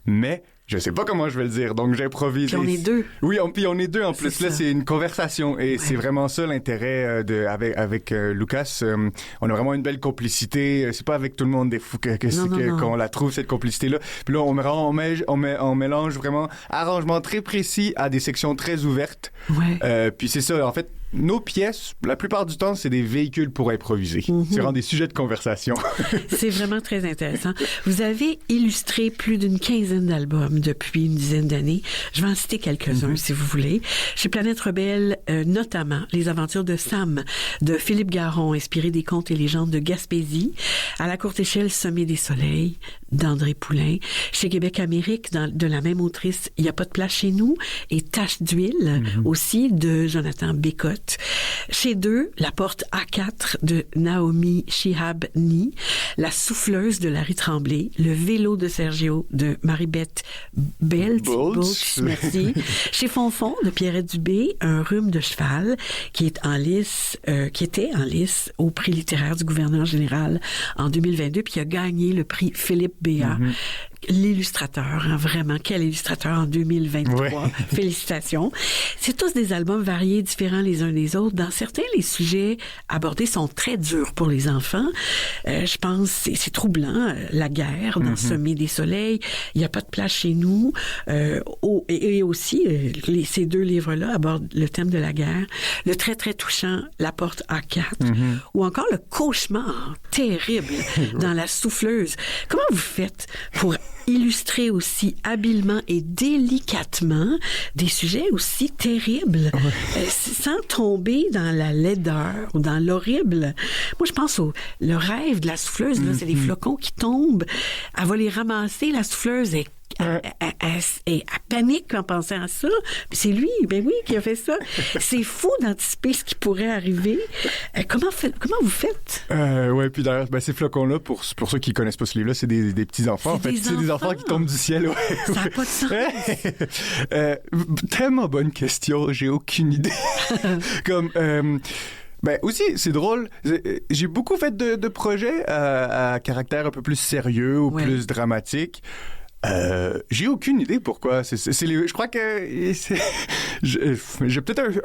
mais je sais pas comment je vais le dire, donc j'improvise. Puis on est deux. Oui, puis on est deux en plus. C'est là, c'est une conversation et c'est vraiment ça l'intérêt avec Lucas. On a vraiment une belle complicité. C'est pas avec tout le monde des fous qu'on la trouve cette complicité-là. Puis là, on mélange vraiment arrangements très précis à des sections très ouvertes. Puis c'est ça, en fait. Nos pièces, la plupart du temps, c'est des véhicules pour improviser. C'est vraiment des sujets de conversation. C'est vraiment très intéressant. Vous avez illustré plus d'une 15aine d'albums depuis une dizaine d'années. Je vais en citer quelques-uns, si vous voulez. Chez Planète Rebelle, notamment Les aventures de Sam, de Philippe Garon, inspiré des contes et légendes de Gaspésie. À la courte échelle, Sommet des soleils, d'André Poulain. Chez Québec Amérique, de la même autrice, Il n'y a pas de place chez nous. Et Tache d'huile, aussi, de Jonathan Bécotte. Chez deux, La porte A4 de Naomi Shihab Ni, La souffleuse de Larry Tremblay, Le vélo de Sergio de Marie-Beth Beltz, merci. Chez Fonfon de Pierrette Dubé, Un rhume de cheval, qui était en lice au prix littéraire du gouverneur général en 2022, puis a gagné le prix Philippe Béat. l'illustrateur, hein, vraiment, quel illustrateur en 2023. Ouais. Félicitations. C'est tous des albums variés, différents les uns des autres. Dans certains, les sujets abordés sont très durs pour les enfants. Je pense, c'est troublant. La guerre, dans Sommet des soleils, il n'y a pas de place chez nous. Et aussi, ces deux livres-là abordent le thème de la guerre. Le très, très touchant, La porte A4, ou encore le cauchemar terrible dans La souffleuse. Comment vous faites pour illustrer aussi habilement et délicatement des sujets aussi terribles, sans tomber dans la laideur ou dans l'horrible? Moi, je pense le rêve de la souffleuse, là, c'est des flocons qui tombent. Elle va les ramasser, la souffleuse, elle panique en pensant à ça. C'est lui, ben oui, qui a fait ça. C'est fou d'anticiper ce qui pourrait arriver. Comment vous faites? Ouais, puis d'ailleurs, ces flocons-là, pour ceux qui connaissent pas ce livre-là, c'est des petits-enfants. En fait, c'est des enfants qui tombent du ciel. Ouais. Ça n'a pas de sens. Tellement bonne question, j'ai aucune idée. Aussi, c'est drôle. J'ai beaucoup fait de projets à caractère un peu plus sérieux ou plus dramatique. J'ai aucune idée pourquoi. Je crois que j'ai peut-être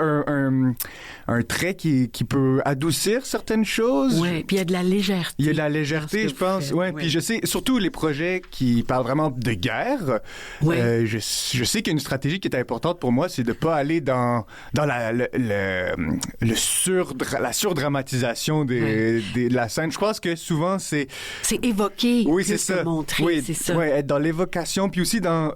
un trait qui peut adoucir certaines choses. Oui, puis il y a de la légèreté. Il y a de la légèreté, je pense. Ouais, puis je sais, surtout les projets qui parlent vraiment de guerre. Ouais. Je sais qu'il y a une stratégie qui est importante pour moi, c'est de pas aller dans la surdramatisation de la scène. Je pense que souvent c'est évoqué. Oui, c'est ça. Montrer, oui, c'est ça. Oui, être dans l'évocation, puis aussi dans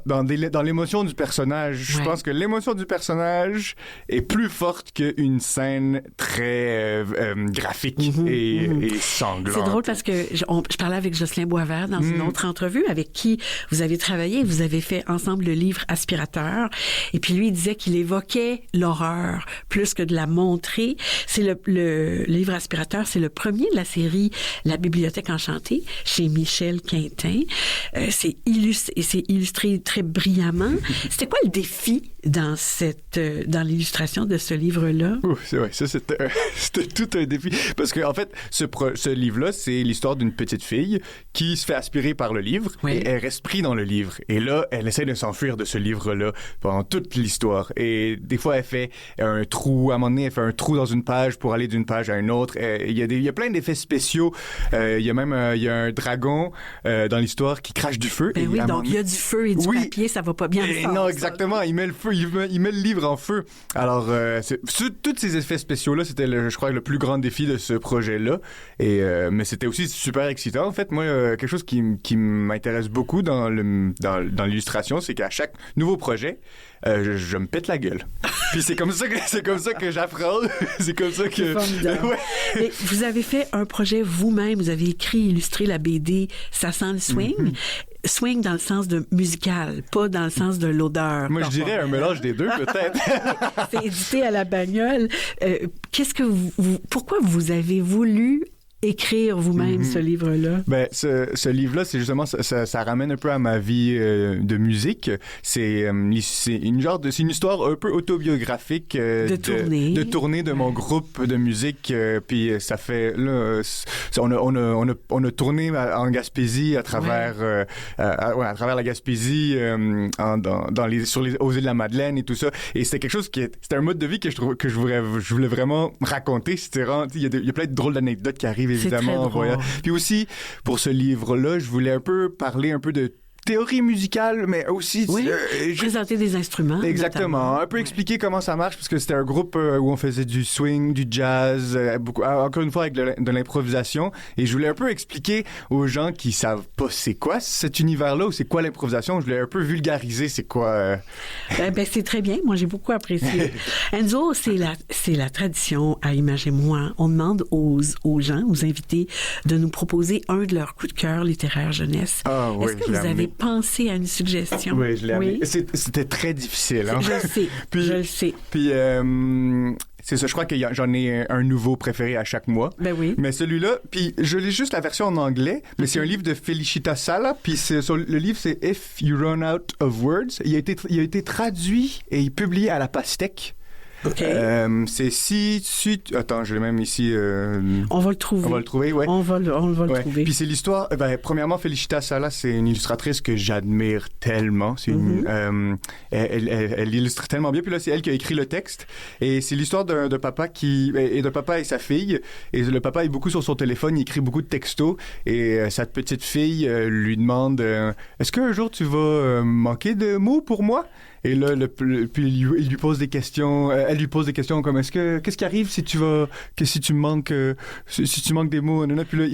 l'émotion du personnage. Je pense que l'émotion du personnage est plus forte qu'une scène très graphique et sanglante. C'est drôle parce que je parlais avec Jocelyn Boisvert dans une autre entrevue avec qui vous avez travaillé. Vous avez fait ensemble le livre Aspirateur. Et puis lui, il disait qu'il évoquait l'horreur plus que de la montrer. C'est le livre Aspirateur, c'est le premier de la série La Bibliothèque enchantée chez Michel Quintin. C'est illustré très brillamment. C'était quoi le défi dans l'illustration de ce livre-là? C'est vrai, ça c'était tout un défi. Parce que en fait, ce livre-là, c'est l'histoire d'une petite fille qui se fait aspirer par le livre et elle reste prise dans le livre. Et là, elle essaie de s'enfuir de ce livre-là pendant toute l'histoire. Et des fois, elle fait un trou. À un moment donné, elle fait un trou dans une page pour aller d'une page à une autre. Il y a plein d'effets spéciaux. Il y a même un dragon dans l'histoire qui crache du feu. Ben oui, donc il y a du feu et du papier, ça va pas bien ensemble. Non, exactement. Il met le feu, il met le livre en feu. Alors, tous ces effets spéciaux-là, c'était, je crois, le plus grand défi de ce projet-là. Mais c'était aussi super excitant. En fait, moi, quelque chose qui m'intéresse beaucoup dans l'illustration, c'est qu'à chaque nouveau projet, je me pète la gueule. Puis c'est comme ça que j'apprends. C'est comme ça que... C'est formidable. Mais vous avez fait un projet vous-même. Vous avez écrit, illustré la BD Ça sent le swing. Swing dans le sens de musical, pas dans le sens de l'odeur. Moi, je dirais un mélange des deux, peut-être. C'est édité à la bagnole. Pourquoi vous avez voulu écrire vous-même ce livre-là? Ben, ce livre-là, c'est justement, ça ramène un peu à ma vie de musique. C'est une histoire un peu autobiographique de tournée de mon groupe de musique. Puis ça fait, là, on a tourné en Gaspésie à travers la Gaspésie, aux îles de la Madeleine et tout ça. Et c'était quelque chose c'était un mode de vie que je voulais vraiment raconter. Il y a plein de drôles d'anecdotes qui arrivent évidemment en voyage. Puis aussi, pour ce livre-là, je voulais un peu parler un peu de théorie musicale, mais aussi... présenter des instruments. Exactement. Notamment. Un peu expliquer comment ça marche, parce que c'était un groupe où on faisait du swing, du jazz, encore une fois avec de l'improvisation. Et je voulais un peu expliquer aux gens qui savent pas c'est quoi cet univers-là, ou c'est quoi l'improvisation. Je voulais un peu vulgariser c'est quoi... Ben, c'est très bien. Moi, j'ai beaucoup apprécié. Enzo, c'est la tradition à Imagez-moi. On demande aux gens, aux invités, de nous proposer un de leurs coups de cœur littéraire jeunesse. Ah, oui, est-ce que vous avez pensé à une suggestion? Oui, je l'ai amené. C'était très difficile. Hein? Je le sais. Puis, c'est ça, je crois que j'en ai un nouveau préféré à chaque mois. Ben oui. Mais celui-là, puis je lis juste la version en anglais, mais c'est un livre de Felicita Sala, puis le livre, c'est If You Run Out of Words. Il a été traduit et publié à la Pastèque. C'est Attends, je l'ai même ici. On va le trouver. On va le trouver, ouais. On va le trouver. Puis c'est l'histoire... premièrement, Felicita Sala, c'est une illustratrice que j'admire tellement. C'est elle illustre tellement bien. Puis là, c'est elle qui a écrit le texte. Et c'est l'histoire d'un papa d'un papa et sa fille. Et le papa est beaucoup sur son téléphone, il écrit beaucoup de textos. Et sa petite fille lui demande est-ce qu'un jour tu vas manquer de mots pour moi? Et là, puis il lui pose des questions. Elle lui pose des questions comme qu'est-ce qui arrive si tu manques des mots? Puis là,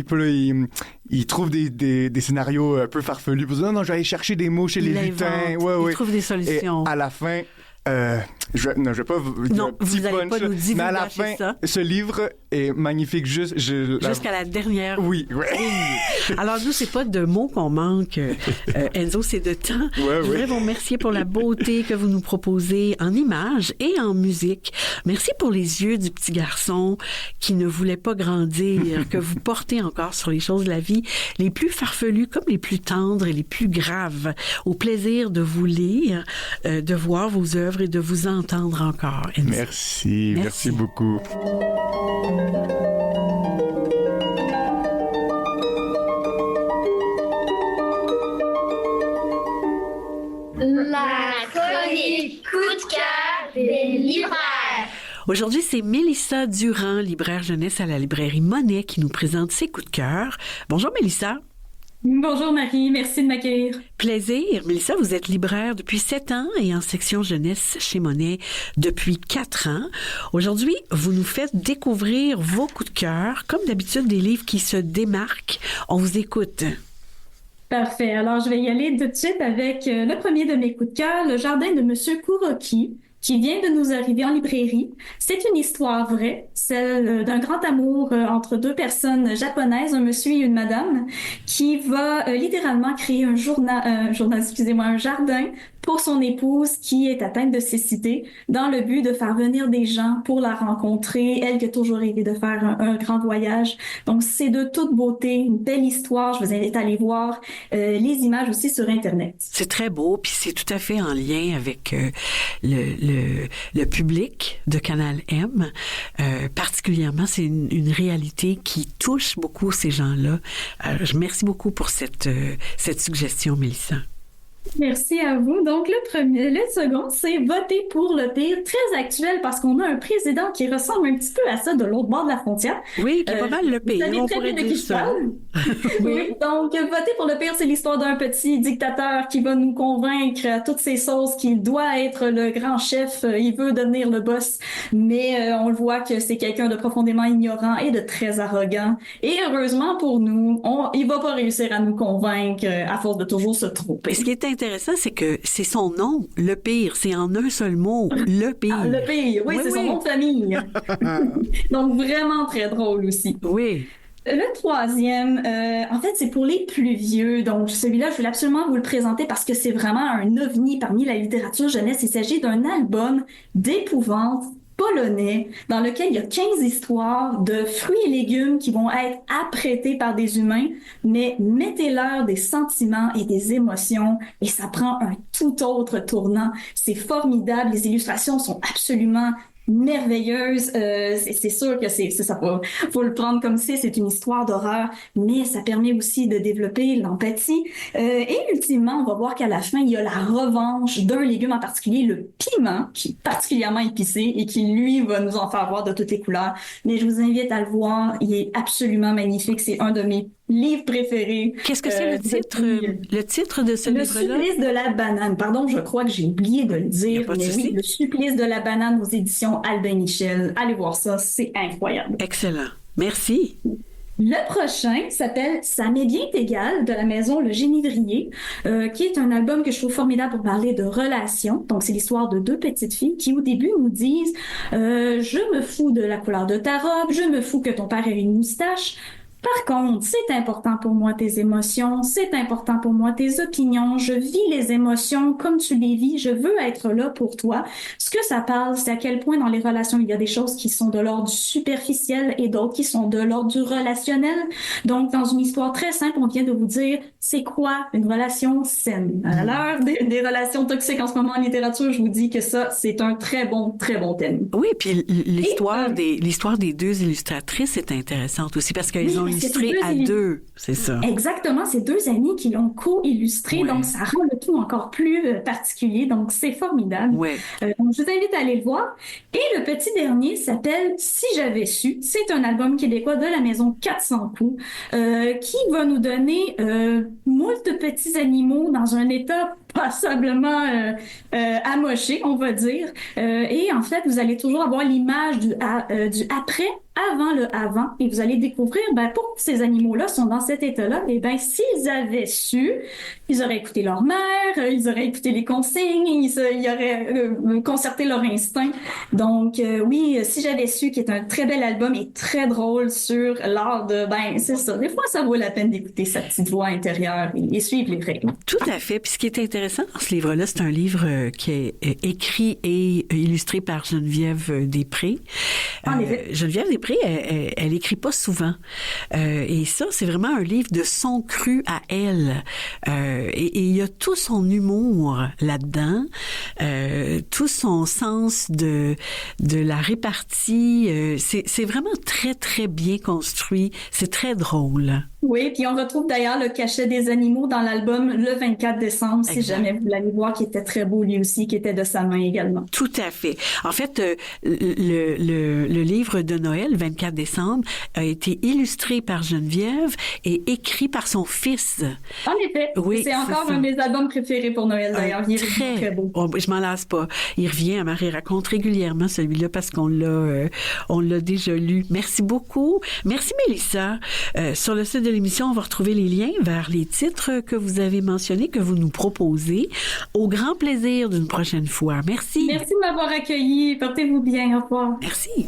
il trouve des scénarios un peu farfelus. Non, je vais aller chercher des mots chez les lutins. Il trouve des solutions. Et à la fin, je vais pas vous dire un petit punch, pas nous dire, mais à la fin, ce livre est magnifique jusqu'à la dernière. Oui. Alors nous, c'est pas de mots qu'on manque, Enzo, c'est de temps. Je voudrais vous remercier pour la beauté que vous nous proposez en images et en musique. Merci pour les yeux du petit garçon qui ne voulait pas grandir, que vous portez encore sur les choses de la vie, les plus farfelues comme les plus tendres et les plus graves. Au plaisir de vous lire, de voir vos œuvres et de vous entendre encore, Enzo. Merci beaucoup. La chronique coup de cœur des libraires. Aujourd'hui, c'est Mélissa Durand, libraire jeunesse à la librairie Monet, qui nous présente ses coups de cœur. Bonjour Mélissa. Bonjour Marie, merci de m'accueillir. Plaisir. Mélissa, vous êtes libraire depuis 7 ans et en section jeunesse chez Monet depuis 4 ans. Aujourd'hui, vous nous faites découvrir vos coups de cœur, comme d'habitude des livres qui se démarquent. On vous écoute. Parfait. Alors, je vais y aller tout de suite avec le premier de mes coups de cœur, Le Jardin de Monsieur Kuroki, qui vient de nous arriver en librairie. C'est une histoire vraie, celle d'un grand amour entre deux personnes japonaises, un monsieur et une madame, qui va littéralement créer un jardin pour son épouse qui est atteinte de cécité, dans le but de faire venir des gens pour la rencontrer, elle qui a toujours rêvé de faire un grand voyage. Donc, c'est de toute beauté, une belle histoire. Je vous invite à aller voir les images aussi sur Internet. C'est très beau, puis c'est tout à fait en lien avec le public de Canal M. Particulièrement, c'est une réalité qui touche beaucoup ces gens-là. Merci beaucoup pour cette suggestion, Mélissa. Merci à vous. Donc, le second, c'est voter pour le pire, très actuel parce qu'on a un président qui ressemble un petit peu à ça de l'autre bord de la frontière. Oui, qui est pas mal le pire. On pourrait dire ça. Oui, donc voter pour le pire, c'est l'histoire d'un petit dictateur qui va nous convaincre à toutes ses sauces qu'il doit être le grand chef, il veut devenir le boss, mais on le voit que c'est quelqu'un de profondément ignorant et de très arrogant. Et heureusement pour nous, il va pas réussir à nous convaincre à force de toujours se tromper. Ce qui est intéressant, c'est que c'est son nom, le pire. C'est en un seul mot, le pire. Ah, le pire, oui, c'est son nom de famille. Donc, vraiment très drôle aussi. Oui. Le troisième, en fait, c'est pour les plus vieux. Donc, celui-là, je voulais absolument vous le présenter parce que c'est vraiment un ovni parmi la littérature jeunesse. Il s'agit d'un album d'épouvante polonais dans lequel il y a 15 histoires de fruits et légumes qui vont être apprêtés par des humains, mais mettez-leur des sentiments et des émotions et ça prend un tout autre tournant. C'est formidable, les illustrations sont absolument merveilleuse. C'est sûr que ça faut le prendre comme c'est une histoire d'horreur, mais ça permet aussi de développer l'empathie. Et ultimement, on va voir qu'à la fin, il y a la revanche d'un légume en particulier, le piment, qui est particulièrement épicé et qui, lui, va nous en faire voir de toutes les couleurs. Mais je vous invite à le voir. Il est absolument magnifique. C'est un de mes livre préféré. Qu'est-ce que c'est le titre de ce livre-là? Le supplice de la banane. Pardon, je crois que j'ai oublié de le dire. Mais oui, Le supplice de la banane aux éditions Albin Michel. Allez voir ça, c'est incroyable. Excellent. Merci. Le prochain s'appelle Ça m'est bien égal de la maison Le Génévrier, qui est un album que je trouve formidable pour parler de relations. Donc, c'est l'histoire de deux petites filles qui, au début, nous disent je me fous de la couleur de ta robe, je me fous que ton père ait une moustache. Par contre, c'est important pour moi tes émotions, c'est important pour moi tes opinions, je vis les émotions comme tu les vis, je veux être là pour toi. Ce que ça parle, c'est à quel point dans les relations, il y a des choses qui sont de l'ordre du superficiel et d'autres qui sont de l'ordre du relationnel. Donc, dans une histoire très simple, on vient de vous dire, c'est quoi une relation saine? À l'heure des relations toxiques en ce moment en littérature, je vous dis que ça, c'est un très bon thème. Oui, puis l'histoire des deux illustratrices est intéressante aussi parce qu'elles ont illustré à deux, c'est ça. Exactement, c'est deux amies qui l'ont co-illustré, donc ça rend le tout encore plus particulier, donc c'est formidable. Donc je vous invite à aller le voir. Et le petit dernier s'appelle « Si j'avais su ». C'est un album québécois de la maison 400 coups qui va nous donner moult petits animaux dans un état passablement amoché, on va dire. Et en fait, vous allez toujours avoir l'image du après, avant le avant, et vous allez découvrir, pourquoi ces animaux-là sont dans cet état-là. Et s'ils avaient su, ils auraient écouté leur mère, ils auraient écouté les consignes, ils auraient concerté leur instinct. Donc, oui, Si j'avais su, qui est un très bel album et très drôle sur l'art de, c'est ça. Des fois, ça vaut la peine d'écouter sa petite voix intérieure et suivre les règles. Tout à fait. Puis ce qui est intéressant dans ce livre-là, c'est un livre qui est écrit et illustré par Geneviève Després. Geneviève Després, elle écrit pas souvent. Et ça, c'est vraiment un livre de son cru à elle. Et il y a tout son humour là-dedans, tout son sens de la répartie. C'est vraiment très, très bien construit. C'est très drôle. Oui, puis on retrouve d'ailleurs le cachet des animaux dans l'album le 24 décembre, si jamais vous l'allez voir, qui était très beau lui aussi, qui était de sa main également. Tout à fait. En fait, le livre de Noël, 24 décembre, a été illustré par Geneviève et écrit par son fils. En effet, oui, c'est encore un de mes albums préférés pour Noël d'ailleurs. Il est très beau. Je m'en lasse pas. Il revient à Marie raconte régulièrement celui-là parce qu'on l'a déjà lu. Merci beaucoup. Merci Mélissa. Sur le site de l'émission, on va retrouver les liens vers les titres que vous avez mentionnés, que vous nous proposez. Au grand plaisir d'une prochaine fois. Merci. Merci de m'avoir accueilli. Portez-vous bien. Au revoir. Merci.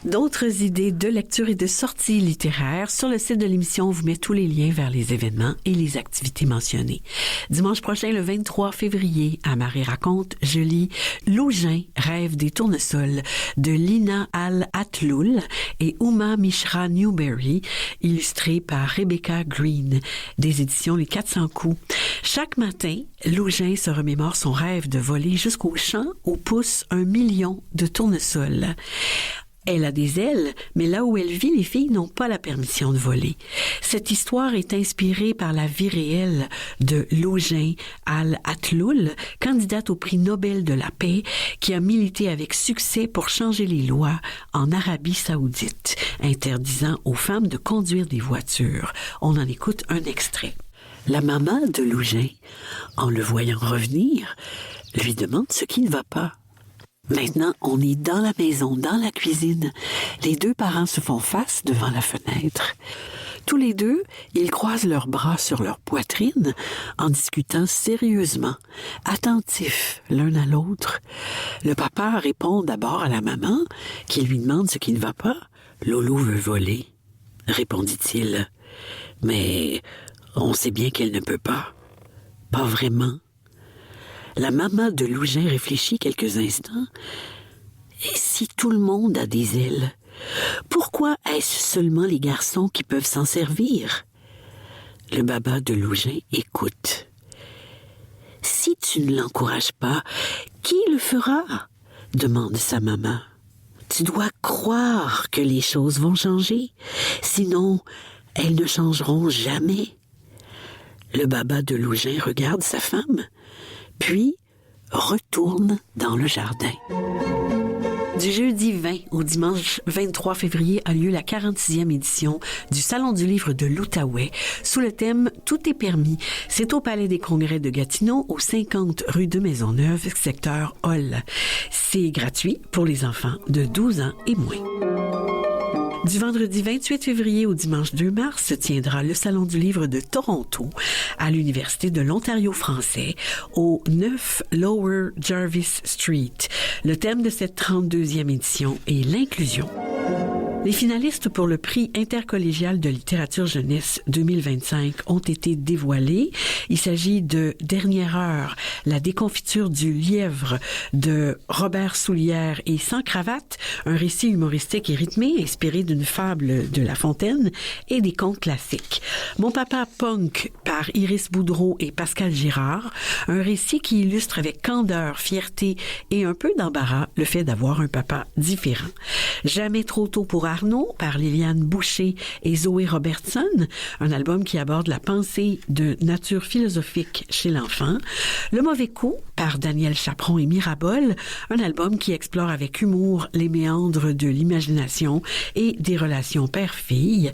D'autres idées de lecture et de sorties littéraires. Sur le site de l'émission, on vous met tous les liens vers les événements et les activités mentionnées. Dimanche prochain, le 23 février, à Marie raconte, je lis Lougin, rêve des tournesols de Lina Al-Atloul et Uma Mishra Newberry, illustré par Rebecca Green, des éditions Les 400 coups. Chaque matin, Lougin se remémore son rêve de voler jusqu'au champ où pousse 1 million de tournesols. Elle a des ailes, mais là où elle vit, les filles n'ont pas la permission de voler. Cette histoire est inspirée par la vie réelle de Lougin Al-Atloul, candidate au prix Nobel de la paix, qui a milité avec succès pour changer les lois en Arabie saoudite, interdisant aux femmes de conduire des voitures. On en écoute un extrait. La maman de Lougin, en le voyant revenir, lui demande ce qui ne va pas. Maintenant, on est dans la maison, dans la cuisine. Les deux parents se font face devant la fenêtre. Tous les deux, ils croisent leurs bras sur leur poitrine en discutant sérieusement, attentifs l'un à l'autre. Le papa répond d'abord à la maman, qui lui demande ce qui ne va pas. « Loulou veut voler », répondit-il. « Mais on sait bien qu'elle ne peut pas. Pas vraiment. » La maman de Lougin réfléchit quelques instants. Et si tout le monde a des ailes, pourquoi est-ce seulement les garçons qui peuvent s'en servir? Le baba de Lougin écoute. Si tu ne l'encourages pas, qui le fera? Demande sa maman. Tu dois croire que les choses vont changer, sinon elles ne changeront jamais. Le baba de Lougin regarde sa femme, puis retourne dans le jardin. Du jeudi 20 au dimanche 23 février a lieu la 46e édition du Salon du livre de l'Outaouais sous le thème « Tout est permis ». C'est au Palais des Congrès de Gatineau, au 50 rue de Maisonneuve, secteur Hall. C'est gratuit pour les enfants de 12 ans et moins. Du vendredi 28 février au dimanche 2 mars se tiendra le Salon du livre de Toronto à l'Université de l'Ontario français au 9 Lower Jarvis Street. Le thème de cette 32e édition est l'inclusion. Les finalistes pour le prix intercollégial de littérature jeunesse 2025 ont été dévoilés. Il s'agit de Dernière heure, la déconfiture du lièvre de Robert Soulière et Sans cravate, un récit humoristique et rythmé inspiré d'une fable de La Fontaine et des contes classiques. Mon papa punk par Iris Boudreau et Pascal Girard, un récit qui illustre avec candeur, fierté et un peu d'embarras le fait d'avoir un papa différent. Jamais trop tôt pour Arnaud par Liliane Boucher et Zoé Robertson, un album qui aborde la pensée de nature philosophique chez l'enfant. Le mauvais coup par Daniel Chaperon et Mirabol, un album qui explore avec humour les méandres de l'imagination et des relations père-fille.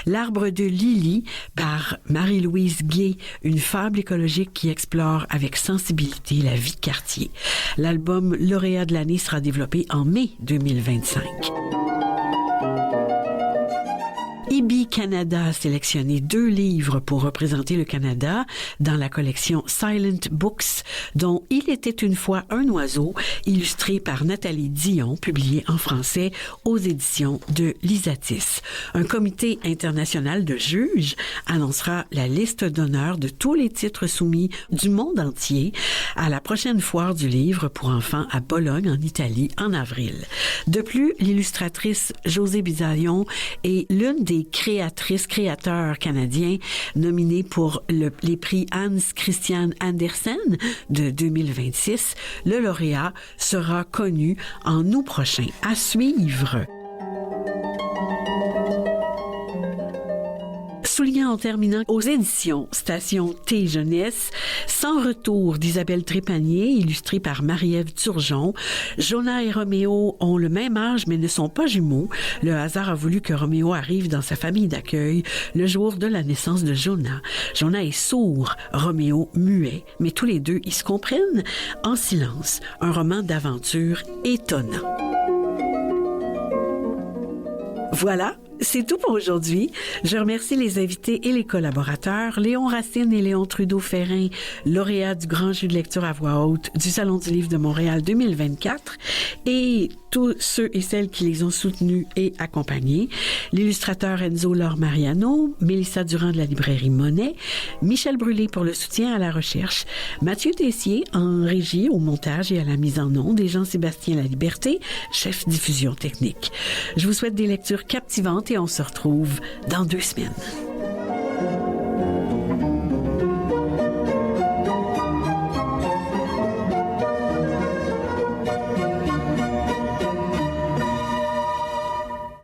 L'arbre de Lily par Marie-Louise Gay, une fable écologique qui explore avec sensibilité la vie de quartier. L'album lauréat de l'année sera développé en mai 2025. IBI Canada a sélectionné 2 livres pour représenter le Canada dans la collection Silent Books, dont Il était une fois un oiseau, illustré par Nathalie Dion, publié en français aux éditions de Lisatis. Un comité international de juges annoncera la liste d'honneur de tous les titres soumis du monde entier à la prochaine foire du livre pour enfants à Bologne, en Italie, en avril. De plus, l'illustratrice José Bisaillon est l'une des créateurs canadiens nominés pour les prix Hans Christian Andersen de 2026. Le lauréat sera connu en août prochain. À suivre. Soulignant en terminant aux éditions Station T Jeunesse, Sans retour d'Isabelle Trépanier, illustrée par Marie-Ève Turgeon. Jonah et Roméo ont le même âge mais ne sont pas jumeaux. Le hasard a voulu que Roméo arrive dans sa famille d'accueil le jour de la naissance de Jonah. Jonah est sourd, Roméo muet, mais tous les deux, ils se comprennent en silence. Un roman d'aventure étonnant. Voilà. C'est tout pour aujourd'hui. Je remercie les invités et les collaborateurs, Léon Racine et Léon Trudeau-Ferrin, lauréats du Grand Jeu de lecture à voix haute du Salon du livre de Montréal 2024, et tous ceux et celles qui les ont soutenus et accompagnés, l'illustrateur Enzo Laure Mariano, Mélissa Durand de la librairie Monet, Michel Brûlé pour le soutien à la recherche, Mathieu Tessier en régie, au montage et à la mise en onde, et Jean-Sébastien Laliberté, chef diffusion technique. Je vous souhaite des lectures captivantes et on se retrouve dans 2 semaines.